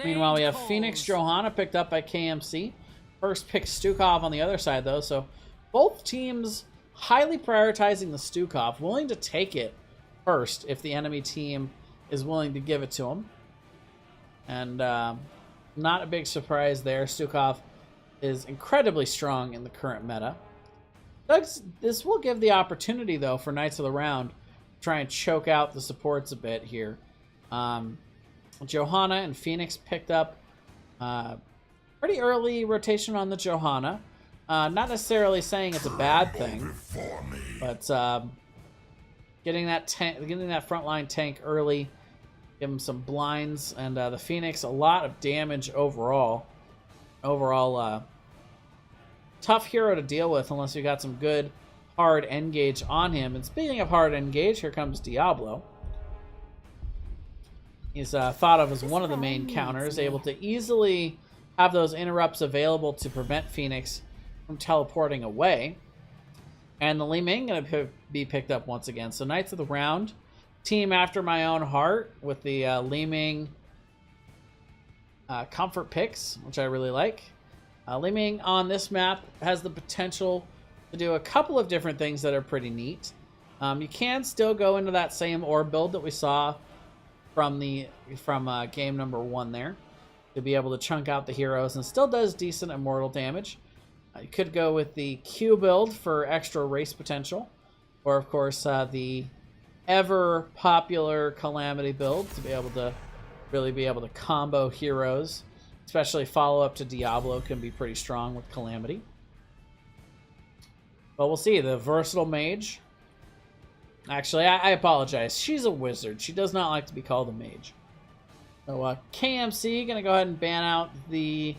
Meanwhile, we have Phoenix Johanna picked up by KMC. First pick Stukov on the other side, though, so both teams highly prioritizing the Stukov, willing to take it first if the enemy team is willing to give it to them. And not a big surprise there. Stukov is incredibly strong in the current meta. This will give the opportunity, though, for Knights of the Round to try and choke out the supports a bit here. Johanna and Phoenix picked up pretty early rotation on the Johanna. Not necessarily saying it's a bad thing, but getting that frontline tank early, give him some blinds, and the Phoenix a lot of damage overall. Tough hero to deal with unless you got some good hard engage on him. And speaking of hard engage, here comes Diablo. He's thought of as one of the main counters, able to easily have those interrupts available to prevent Phoenix from teleporting away. And the Li Ming going to be picked up once again. So Knights of the Round, team after my own heart with the Li Ming comfort picks, which I really like. Li Ming on this map has the potential to do a couple of different things that are pretty neat. You can still go into that same orb build that we saw from game number 1 there, to be able to chunk out the heroes, and still does decent immortal damage. You could go with the Q build for extra race potential, or of course the ever popular Calamity build to be able to really be able to combo heroes. Especially follow-up to Diablo can be pretty strong with Calamity. But we'll see. The versatile mage. Actually, I apologize. She's a wizard. She does not like to be called a mage. So KMC going to go ahead and ban out the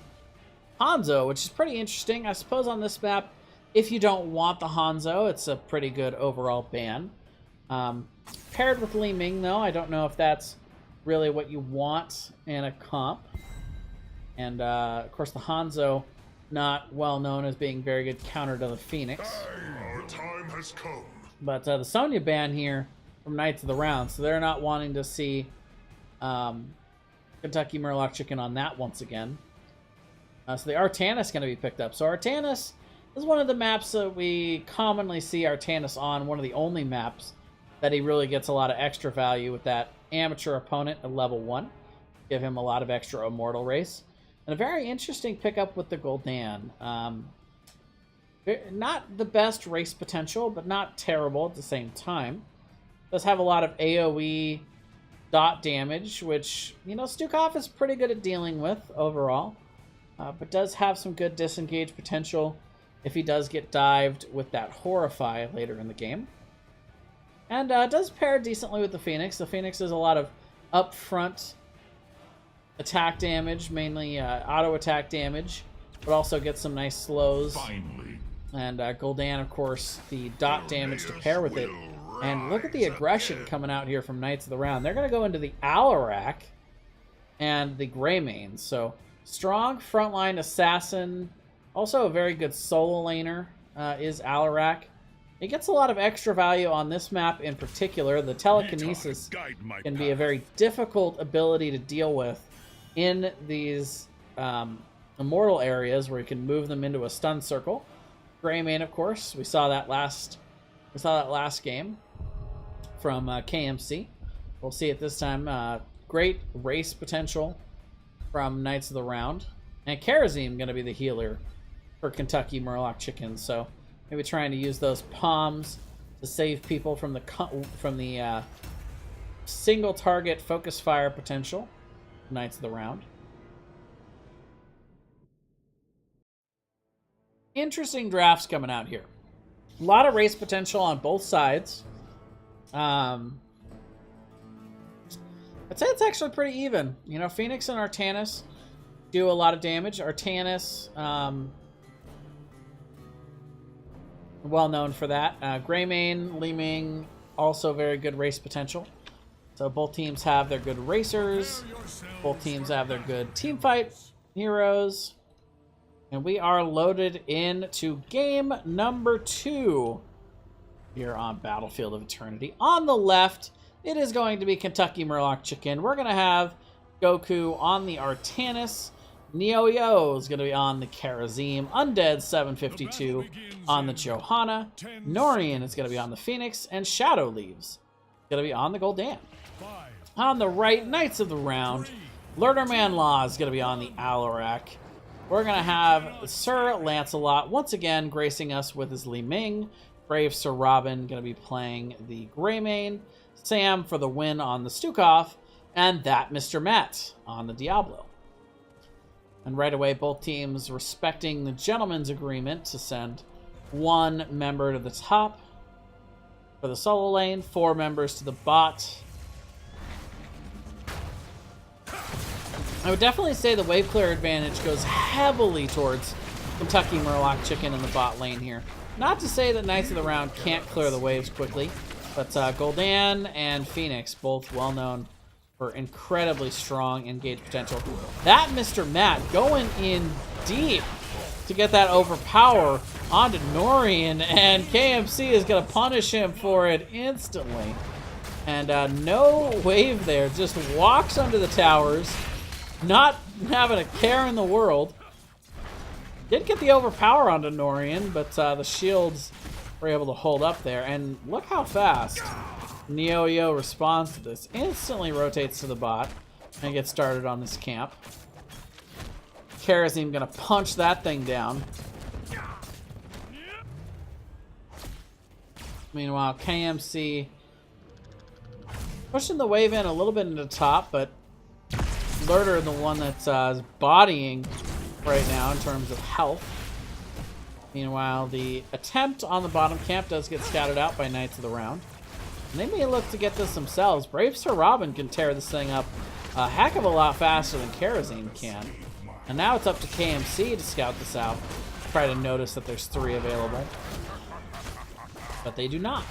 Hanzo, which is pretty interesting. I suppose on this map, if you don't want the Hanzo, it's a pretty good overall ban. Paired with Li Ming, though, I don't know if that's really what you want in a comp. And, of course, the Hanzo, not well known as being very good counter to the Phoenix. Our time has come. But the Sonya ban here from Knights of the Round, so they're not wanting to see Kentucky Murloc Chicken on that once again. So the Artanis going to be picked up. So Artanis is one of the maps that we commonly see Artanis on, one of the only maps that he really gets a lot of extra value with that amateur opponent at level 1. Give him a lot of extra immortal race. And a very interesting pickup with the Gul'dan. Not the best race potential, but not terrible at the same time. Does have a lot of AoE dot damage, which, you know, Stukov is pretty good at dealing with overall. But does have some good disengage potential if he does get dived with that Horrify later in the game. And does pair decently with the Phoenix. The Phoenix has a lot of upfront attack damage, mainly auto attack damage, but also gets some nice slows. Finally. And Gul'dan, of course, the dot damage to pair with it. And look at the aggression coming out here from Knights of the Round. They're going to go into the Alarak and the Greymane. So strong frontline assassin, also a very good solo laner is Alarak. It gets a lot of extra value on this map in particular. The telekinesis can be a very difficult ability to deal with in these immortal areas where you can move them into a stun circle. Greymane, of course, we saw that last game from KMC. We'll see it this time. Great race potential from Knights of the Round, and Kharazim going to be the healer for Kentucky Murloc Chicken. So Maybe trying to use those palms to save people from the single target focus fire potential. Knights of the round. Interesting drafts coming out here. A lot of race potential on both sides. I'd say it's actually pretty even. You know, Phoenix and Artanis do a lot of damage. Artanis, well known for that. Greymane, Li Ming, also very good race potential. So both teams have their good racers. Both teams have their good team fight heroes. And we are loaded into game number 2 here on Battlefield of Eternity. On the left, it is going to be Kentucky Murloc Chicken. We're going to have Goku on the Artanis. Neo-Yo is going to be on the Karazim. Undead 752 on the Johanna. Norian is going to be on the Phoenix. And Shadow Leaves going to be on the Gul'dan. On the right, Knights of the Round. Lurderman Law is going to be on the Alarak. We're going to have Sir Lancelot once again gracing us with his Li Ming. Brave Sir Robin going to be playing the Greymane. Sam for the win on the Stukov. And that Mr. Matt on the Diablo. And right away, both teams respecting the gentleman's agreement to send 1 member to the top for the solo lane, 4 members to the bot. I would definitely say the wave clear advantage goes heavily towards Kentucky Murloc Chicken in the bot lane here. Not to say that Knights of the Round can't clear the waves quickly, but Gul'dan and Phoenix, both well known for incredibly strong engage potential. That Mr. Matt going in deep to get that overpower onto Norian, and KMC is going to punish him for it instantly. And no wave there, just walks under the towers, not having a care in the world. Did get the overpower onto Norian, but the shields were able to hold up there. And look how fast Neo-Yo responds to this. Instantly rotates to the bot and gets started on this camp. Karazim gonna punch that thing down. Meanwhile, KMC pushing the wave in a little bit into the top, but Lurder, the one that's bodying right now in terms of health. Meanwhile, the attempt on the bottom camp does get scouted out by Knights of the Round. And they may look to get this themselves. Brave Sir Robin can tear this thing up a heck of a lot faster than Karazim can. And now it's up to KMC to scout this out. Try to notice that there's 3 available. But they do not.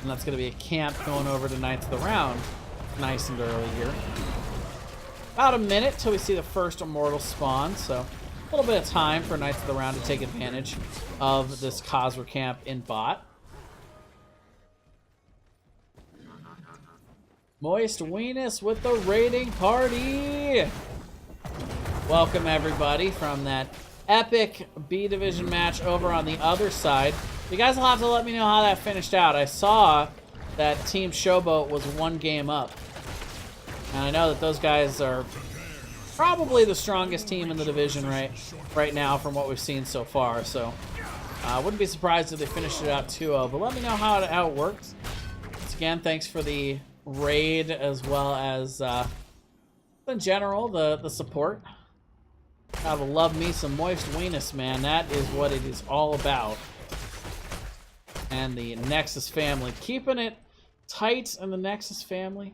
And that's going to be a camp going over to Knights of the Round. Nice and early here. About a minute till we see the first Immortal spawn, so a little bit of time for Knights of the Round to take advantage of this Khazra camp in bot. Moist Weenus with the raiding party! Welcome everybody from that epic B Division match over on the other side. You guys will have to let me know how that finished out. I saw that Team Showboat was 1 game up. And I know that those guys are probably the strongest team in the division right now from what we've seen so far. So I wouldn't be surprised if they finished it out 2-0. But let me know how it worked. Once again, thanks for the raid as well as in general the support. Gotta love me some Moist Weenus, man. That is what it is all about. And the Nexus family keeping it tight in the Nexus family.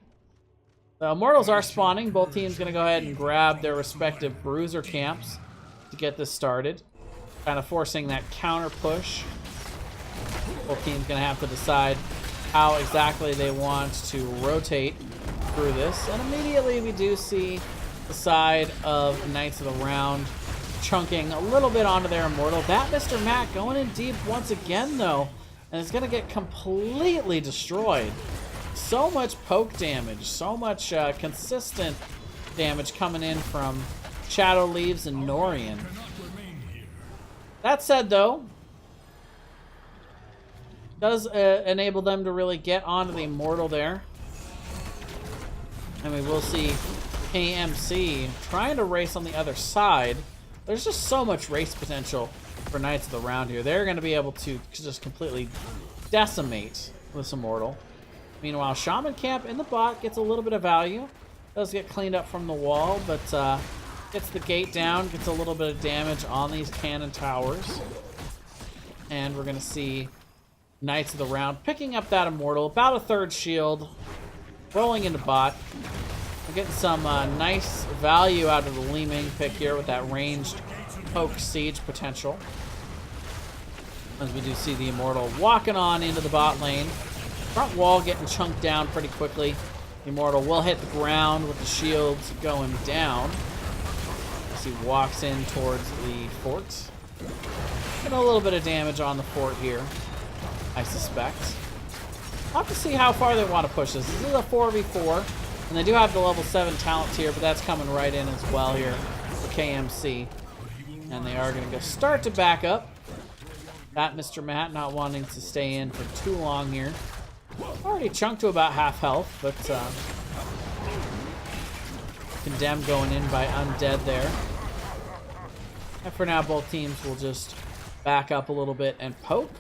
The Immortals are spawning. Both teams going to go ahead and grab their respective bruiser camps to get this started. Kind of forcing that counter push. Both teams going to have to decide how exactly they want to rotate through this. And immediately we do see the side of Knights of the Round chunking a little bit onto their Immortal. That Mr. Matt going in deep once again, though. And it's going to get completely destroyed. So much poke damage, so much consistent damage coming in from Shadow Leaves and Norian. That said, though, does enable them to really get onto the Immortal there. And we will see KMC trying to race on the other side. There's just so much race potential for Knights of the Round here. They're going to be able to just completely decimate this Immortal. Meanwhile, Shaman Camp in the bot gets a little bit of value. Does get cleaned up from the wall, but gets the gate down, gets a little bit of damage on these cannon towers. And we're going to see Knights of the Round picking up that Immortal, about a third shield, rolling into bot. We're getting some nice value out of the Li Ming pick here with that ranged poke siege potential. As we do see the Immortal walking on into the bot lane. Front wall getting chunked down pretty quickly. The Immortal will hit the ground with the shields going down as he walks in towards the fort. Getting a little bit of damage on the fort here, I suspect. I'll have to see how far they want to push this. This is a 4v4, and they do have the level 7 talent tier, but that's coming right in as well here for KMC. And they are going to go start to back up. That Mr. Matt not wanting to stay in for too long here. Already chunked to about half health, but Condemned going in by Undead there. And for now, both teams will just back up a little bit and poke.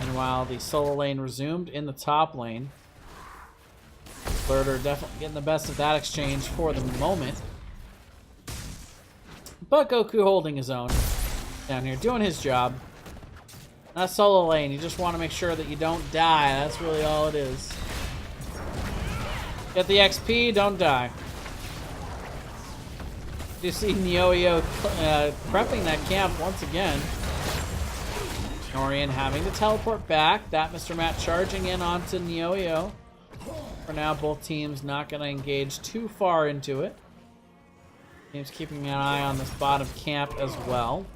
And while the solo lane resumed in the top lane, Blurder definitely getting the best of that exchange for the moment. But Goku holding his own down here, doing his job. That solo lane, you just want to make sure that you don't die. That's really all it is. Get the XP, don't die. You see Neoyo prepping that camp once again. Norian having to teleport back. That Mr. Matt charging in onto Neoyo. For now, both teams not going to engage too far into it. Teams keeping an eye on this bottom camp as well.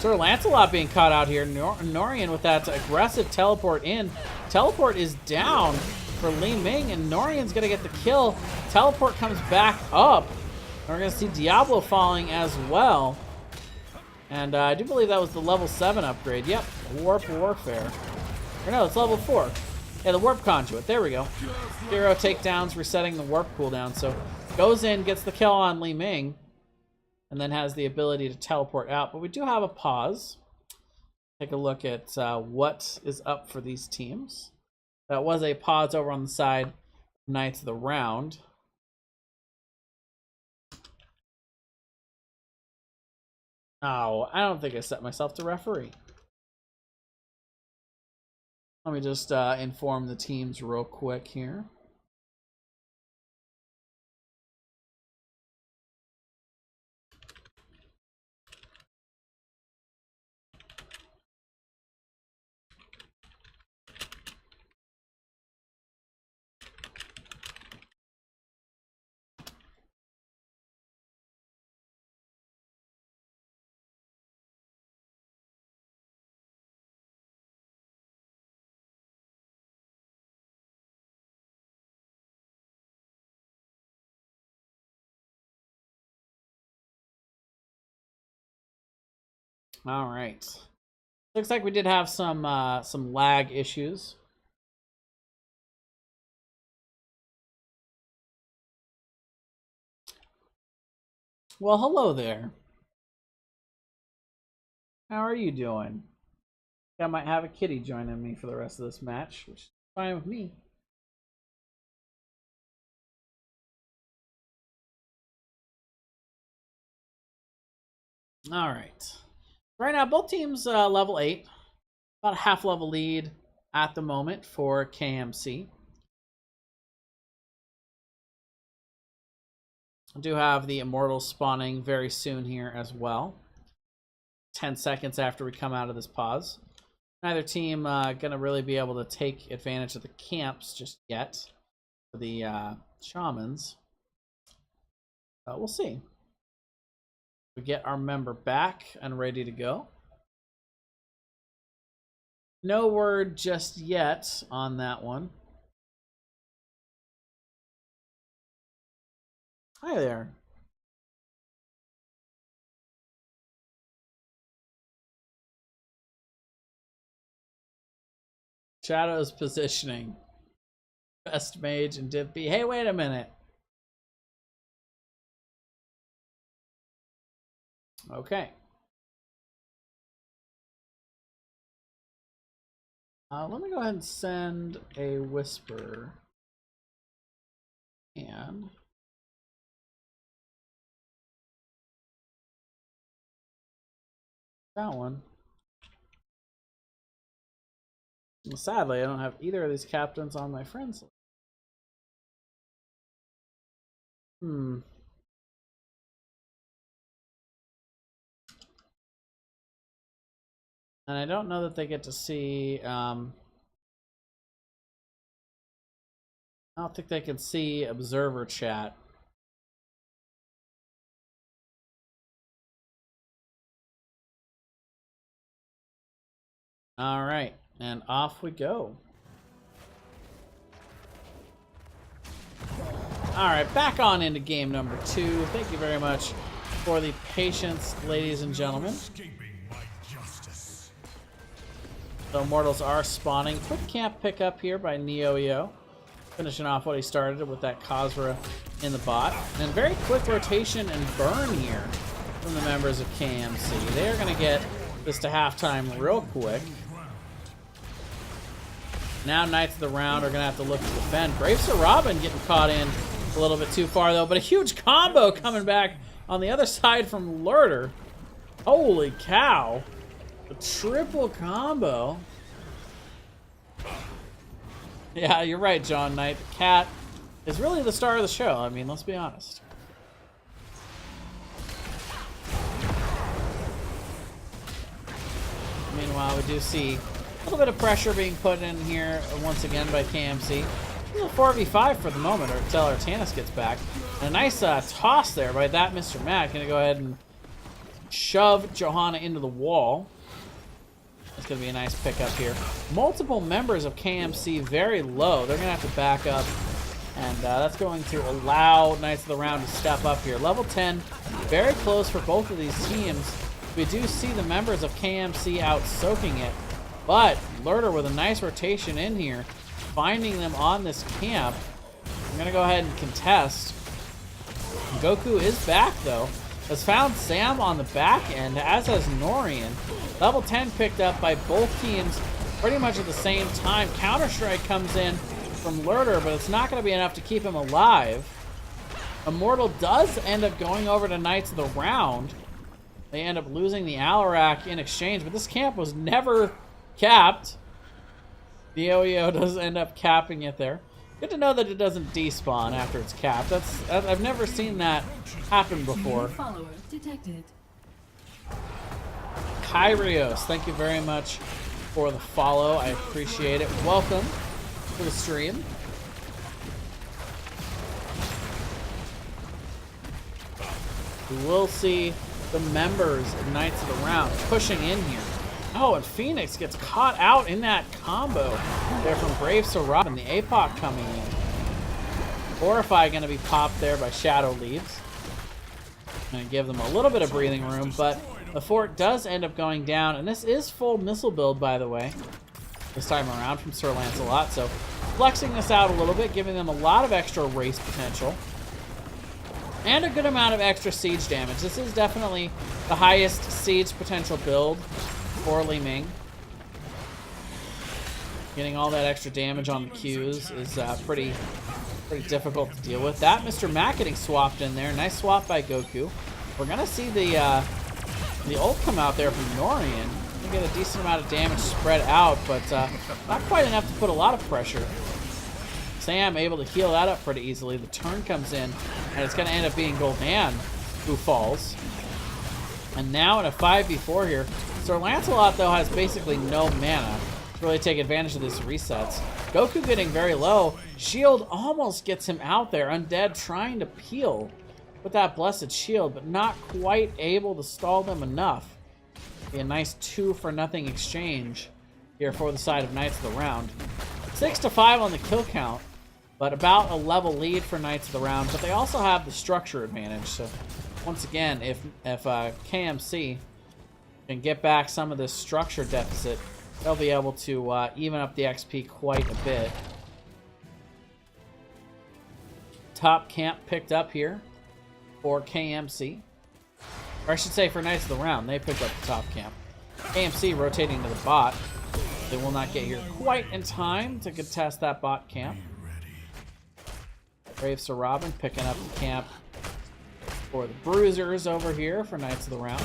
Sir Lancelot being caught out here. Norian with that aggressive teleport in. Teleport is down for Li Ming, and Norian's going to get the kill. Teleport comes back up. We're going to see Diablo falling as well. And I do believe that was the level 7 upgrade. Yep, Warp Warfare. Or no, it's level 4. Yeah, the Warp Conduit. There we go. Hero takedowns, resetting the Warp cooldown. So goes in, gets the kill on Li Ming, and then has the ability to teleport out. But we do have a pause. Take a look at what is up for these teams. That was a pause over on the side of Knights of the Round. Oh, I don't think I set myself to referee. Let me just inform the teams real quick here. All right. Looks like we did have some lag issues. Well, hello there. How are you doing? I might have a kitty joining me for the rest of this match, which is fine with me. All right. Right now, both teams level 8. About a half level lead at the moment for KMC. I do have the Immortals spawning very soon here as well. 10 seconds after we come out of this pause. Neither team gonna really be able to take advantage of the camps just yet for the shamans. We'll see. We get our member back and ready to go. No word just yet on that one. Hi there. Shadow's positioning. Best mage and Div B. Hey, wait a minute. Okay. Let me go ahead and send a whisper. And that one. Well, sadly, I don't have either of these captains on my friends list. Hmm. And I don't know that they get to see, I don't think they can see observer chat. All right, and off we go. All right, back on into game number 2. Thank you very much for the patience, ladies and gentlemen. So Immortals are spawning. Quick camp pickup here by NeoEO. Finishing off what he started with that Khazra in the bot. And very quick rotation and burn here from the members of KMC. They're going to get this to halftime real quick. Now Knights of the Round are going to have to look to defend. Brave Sir Robin getting caught in a little bit too far though. But a huge combo coming back on the other side from Lurder. Holy cow. A triple combo. Yeah, you're right, John Knight. The cat is really the star of the show. I mean, let's be honest. Meanwhile, we do see a little bit of pressure being put in here once again by KMC. A little 4v5 for the moment until Artanis gets back. And a nice toss there by that Mr. Matt. Gonna go ahead and shove Johanna into the wall. It's going to be a nice pickup here. Multiple members of KMC very low. They're going to have to back up. And that's going to allow Knights of the Round to step up here. Level 10, very close for both of these teams. We do see the members of KMC out soaking it. But Lurder with a nice rotation in here, finding them on this camp. I'm going to go ahead and contest. Goku is back, though. Has found Sam on the back end, as has Norian. Level 10 picked up by both teams pretty much at the same time. Counter-Strike comes in from Lurder, but it's not going to be enough to keep him alive. Immortal does end up going over to Knights of the Round. They end up losing the Alarak in exchange, but this camp was never capped. The OEO does end up capping it there. Good to know that it doesn't despawn after it's capped. I've never seen that happen before. Follower detected. Kyrios, thank you very much for the follow. I appreciate it. Welcome to the stream. We will see the members of Knights of the Round pushing in here. Oh, and Phoenix gets caught out in that combo there from Brave Sir Robin. The APOC coming in. Horrify going to be popped there by Shadow Leaves. Going to give them a little bit of breathing room, but the fort does end up going down. And this is full missile build, by the way, this time around from Sir Lancelot. So flexing this out a little bit, giving them a lot of extra race potential. And a good amount of extra siege damage. This is definitely the highest siege potential build for Li Ming. Getting all that extra damage on the Qs is pretty difficult to deal with. That Mr. Mac getting swapped in there. Nice swap by Goku. We're gonna see the ult come out there from Norian. We get a decent amount of damage spread out, but not quite enough to put a lot of pressure. Sam able to heal that up pretty easily. The turn comes in, and it's gonna end up being Gul'dan who falls. And now in a 5v4 here, Sir Lancelot, though, has basically no mana to really take advantage of this resets. Goku getting very low. Shield almost gets him out there. Undead trying to peel with that blessed shield, but not quite able to stall them enough. Be a nice 2-for-0 exchange here for the side of Knights of the Round. 6-5 on the kill count, but about a level lead for Knights of the Round. But they also have the structure advantage. So once again, if KMC can get back some of this structure deficit, they'll be able to even up the XP quite a bit. Top camp picked up here for KMC. Or I should say for Knights of the Round, they picked up the top camp. KMC rotating to the bot. They will not get here quite in time to contest that bot camp. Brave Sir Robin picking up the camp for the Bruisers over here for Knights of the Round.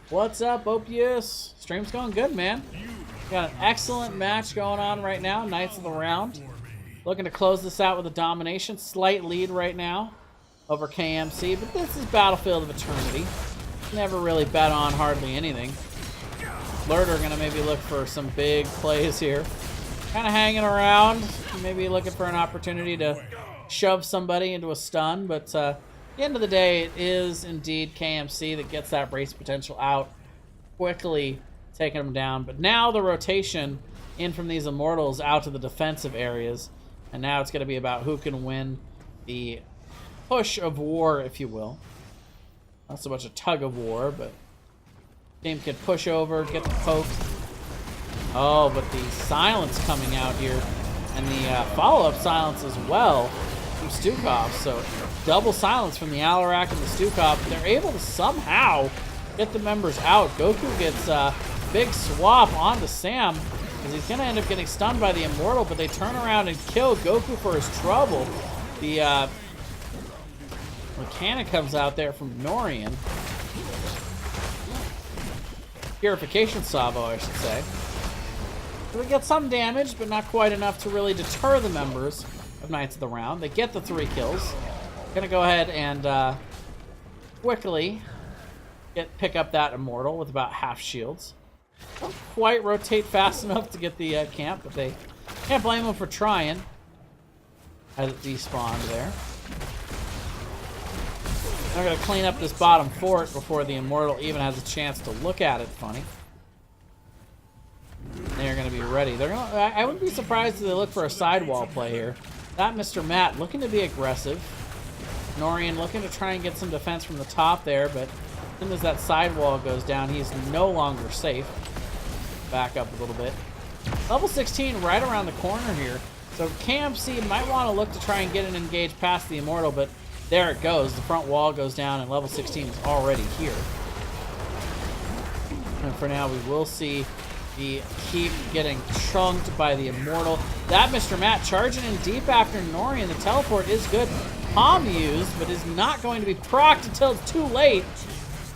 What's up, Opius? Stream's going good, man. Got an excellent match going on right now. Knights of the Round. Looking to close this out with a domination. Slight lead right now over KMC, but this is Battlefield of Eternity. Never really bet on hardly anything. Lurder gonna maybe look for some big plays here. Kind of hanging around. Maybe looking for an opportunity to shove somebody into a stun, but at the end of the day, it is indeed KMC that gets that race potential out, quickly taking them down. But now the rotation in from these Immortals out to the defensive areas, and now it's going to be about who can win the push of war, if you will. Not so much a tug of war, but team can push over, get the poke. Oh, but the silence coming out here, and the follow-up silence as well from Stukov. So double silence from the Alarak and the Stukov. They're able to somehow get the members out. Goku gets a big swap onto Sam, because he's going to end up getting stunned by the Immortal, but they turn around and kill Goku for his trouble. The mechanic comes out there from Norian. Purification Savo, I should say. So we get some damage, but not quite enough to really deter the members of Knights of the Round. They get the 3 kills. Gonna go ahead and quickly pick up that Immortal with about half shields. Don't quite rotate fast enough to get the camp, but they can't blame them for trying as it despawned there. They're gonna clean up this bottom fort before the Immortal even has a chance to look at it funny. They're gonna be ready. I wouldn't be surprised if they look for a sidewall play here. That Mr. Matt looking to be aggressive. Norian looking to try and get some defense from the top there, but as soon as that sidewall goes down, he's no longer safe. Back up a little bit. Level 16 right around the corner here. So KMC might want to look to try and get an engage past the Immortal, but there it goes. The front wall goes down and level 16 is already here. And for now, we will see the keep getting chunked by the Immortal. That Mr. Matt charging in deep after Norian. The teleport is good. Palm used, but is not going to be procced until it's too late.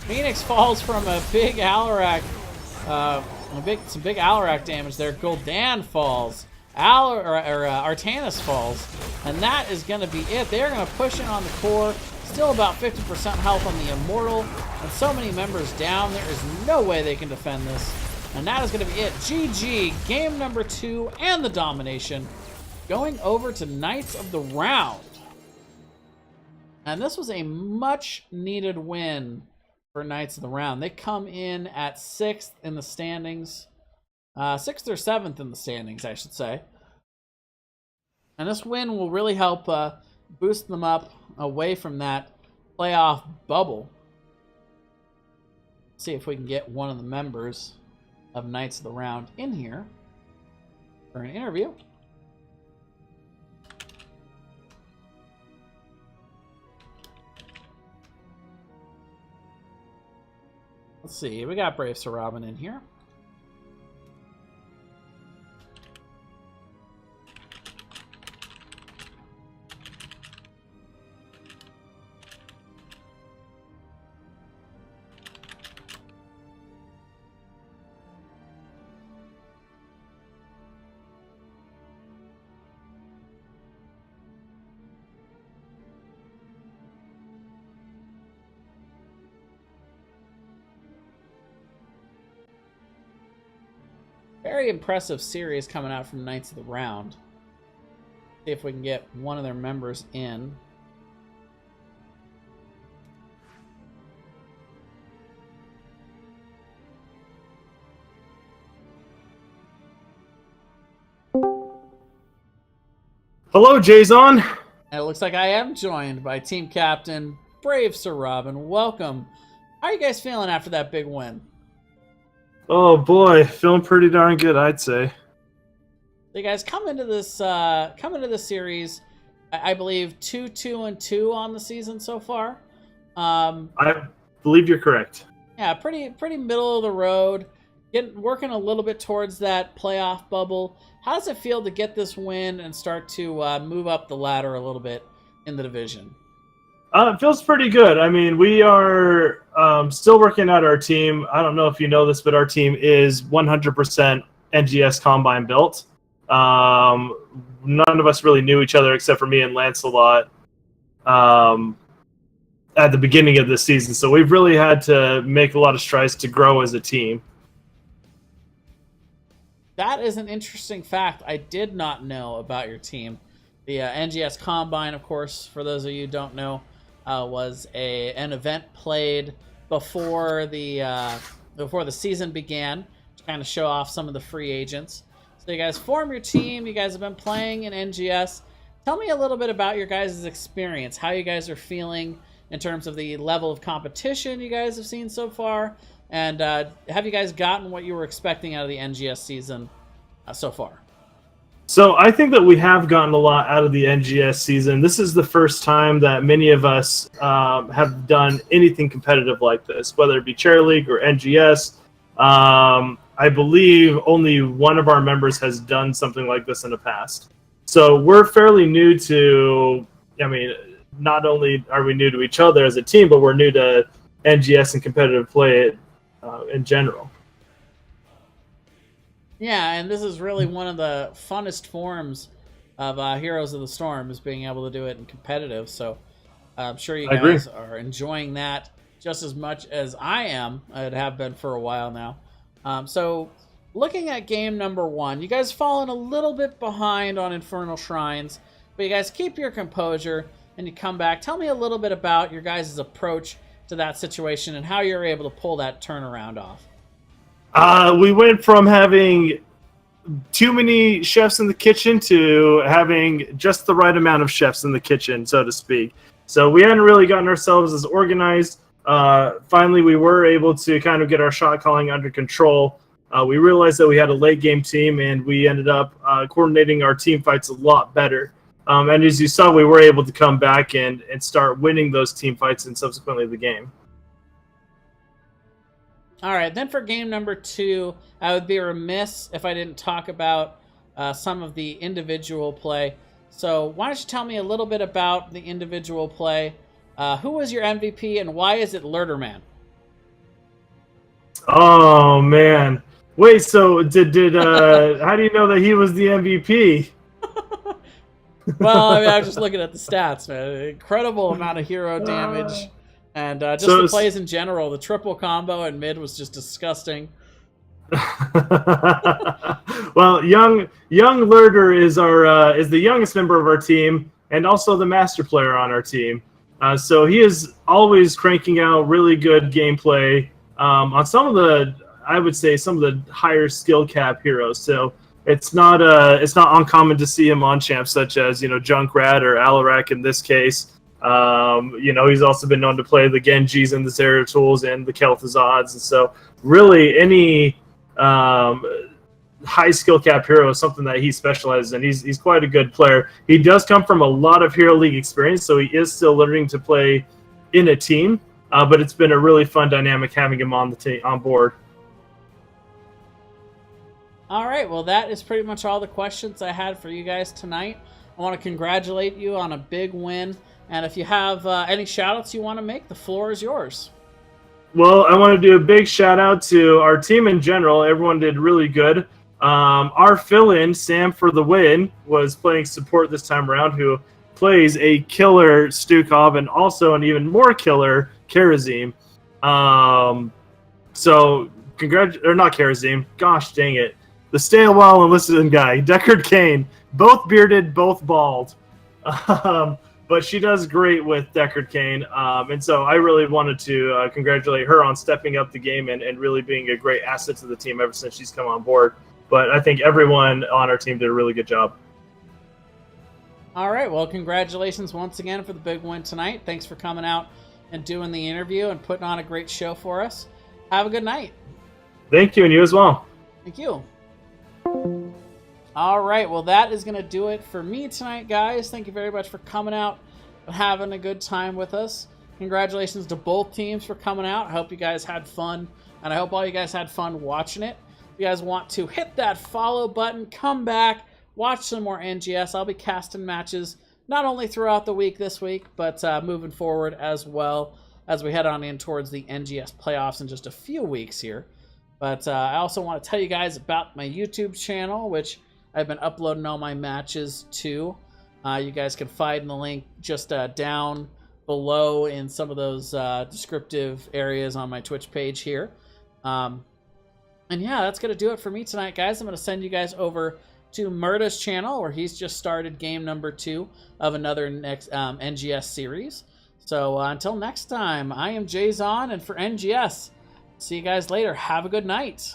Phoenix falls from a big Alarak, some big Alarak damage there. Gul'dan falls. Artanis falls. And that is going to be it. They're going to push in on the core. Still about 50% health on the Immortal. And so many members down. There is no way they can defend this. And that is going to be it. GG. Game number 2 and the domination. Going over to Knights of the Round. And this was a much needed win for Knights of the Round. They come in at 6th in the standings. 6th or 7th in the standings, I should say. And this win will really help boost them up away from that playoff bubble. See if we can get one of the members of Knights of the Round in here for an interview. Let's see, we got Brave Sir Robin in here. Very impressive series coming out from Knights of the Round. See if we can get one of their members in. Hello, Jason. And it looks like I am joined by team captain Brave Sir Robin. Welcome How are you guys feeling after that big win? Oh boy, feeling pretty darn good, I'd say. So you guys come into this series, I believe 2-2-2 on the season so far. I believe you're correct. Yeah, pretty middle of the road. Working a little bit towards that playoff bubble. How does it feel to get this win and start to move up the ladder a little bit in the division? It feels pretty good. I mean, we are still working out our team. I don't know if you know this, but our team is 100% NGS Combine built. None of us really knew each other except for me and Lancelot at the beginning of this season. So we've really had to make a lot of strides to grow as a team. That is an interesting fact I did not know about your team. The NGS Combine, of course, for those of you who don't know, was an event played before the season began to kind of show off some of the free agents. So you guys form your team. You guys have been playing in NGS. Tell me a little bit about your guys' experience, how you guys are feeling in terms of the level of competition you guys have seen so far, and have you guys gotten what you were expecting out of the NGS season so far? So I think that we have gotten a lot out of the NGS season. This is the first time that many of us have done anything competitive like this, whether it be Cherry League or NGS. I believe only one of our members has done something like this in the past. So we're fairly new to, I mean, not only are we new to each other as a team, but we're new to NGS and competitive play in general. Yeah, and this is really one of the funnest forms of Heroes of the Storm, is being able to do it in competitive. So I'm sure you guys are enjoying that just as much as I am. I have been for a while now. So looking at game number 1, you guys fallen a little bit behind on Infernal Shrines, but you guys keep your composure and you come back. Tell me a little bit about your guys' approach to that situation and how you're able to pull that turnaround off. We went from having too many chefs in the kitchen to having just the right amount of chefs in the kitchen, so to speak. So we hadn't really gotten ourselves as organized. Finally, we were able to kind of get our shot calling under control. We realized that we had a late game team, and we ended up coordinating our team fights a lot better. And as you saw, we were able to come back and start winning those team fights and subsequently the game. All right, then for game number 2, I would be remiss if I didn't talk about some of the individual play. So why don't you tell me a little bit about the individual play? Who was your MVP and why is it Lurderman? Oh man! Wait, so did how do you know that he was the MVP? Well, I mean, I was just looking at the stats, man. Incredible amount of hero damage. And just the plays in general, the triple combo and mid was just disgusting. Well, young Lurder is the youngest member of our team and also the master player on our team. So he is always cranking out really good gameplay on some of the higher skill cap heroes. So it's not uncommon to see him on champs such as Junkrat or Alarak in this case. He's also been known to play the Genjis and the Zeratul and the Kel'Thuzads, and so really any high skill cap hero is something that he specializes in. He's quite a good player. He does come from a lot of Hero League experience, so he is still learning to play in a team. But it's been a really fun dynamic having him on board. All right, well, that is pretty much all the questions I had for you guys tonight. I want to congratulate you on a big win. And if you have any shout-outs you want to make, the floor is yours. Well, I want to do a big shout-out to our team in general. Everyone did really good. Our fill-in, Sam for the win, was playing support this time around, who plays a killer Stukov and also an even more killer Karazim. So, not Karazim. Gosh dang it. The stay a while and listen guy, Deckard Cain. Both bearded, both bald. But she does great with Deckard Cain, and so I really wanted to congratulate her on stepping up the game and really being a great asset to the team ever since she's come on board. But I think everyone on our team did a really good job. All right, well, congratulations once again for the big win tonight. Thanks for coming out and doing the interview and putting on a great show for us. Have a good night. Thank you, and you as well. Thank you. All right, well, that is going to do it for me tonight, guys. Thank you very much for coming out and having a good time with us. Congratulations to both teams for coming out. I hope you guys had fun, and I hope all you guys had fun watching it. If you guys want to hit that follow button, come back, watch some more NGS. I'll be casting matches not only throughout the week this week, but moving forward as well as we head on in towards the NGS playoffs in just a few weeks here. But I also want to tell you guys about my YouTube channel, which I've been uploading all my matches to. You guys can find the link just down below in some of those descriptive areas on my Twitch page here. And yeah, that's going to do it for me tonight, guys. I'm going to send you guys over to Murda's channel, where he's just started game number 2 of another next NGS series. So until next time, I am Jayzon, and for NGS, see you guys later. Have a good night.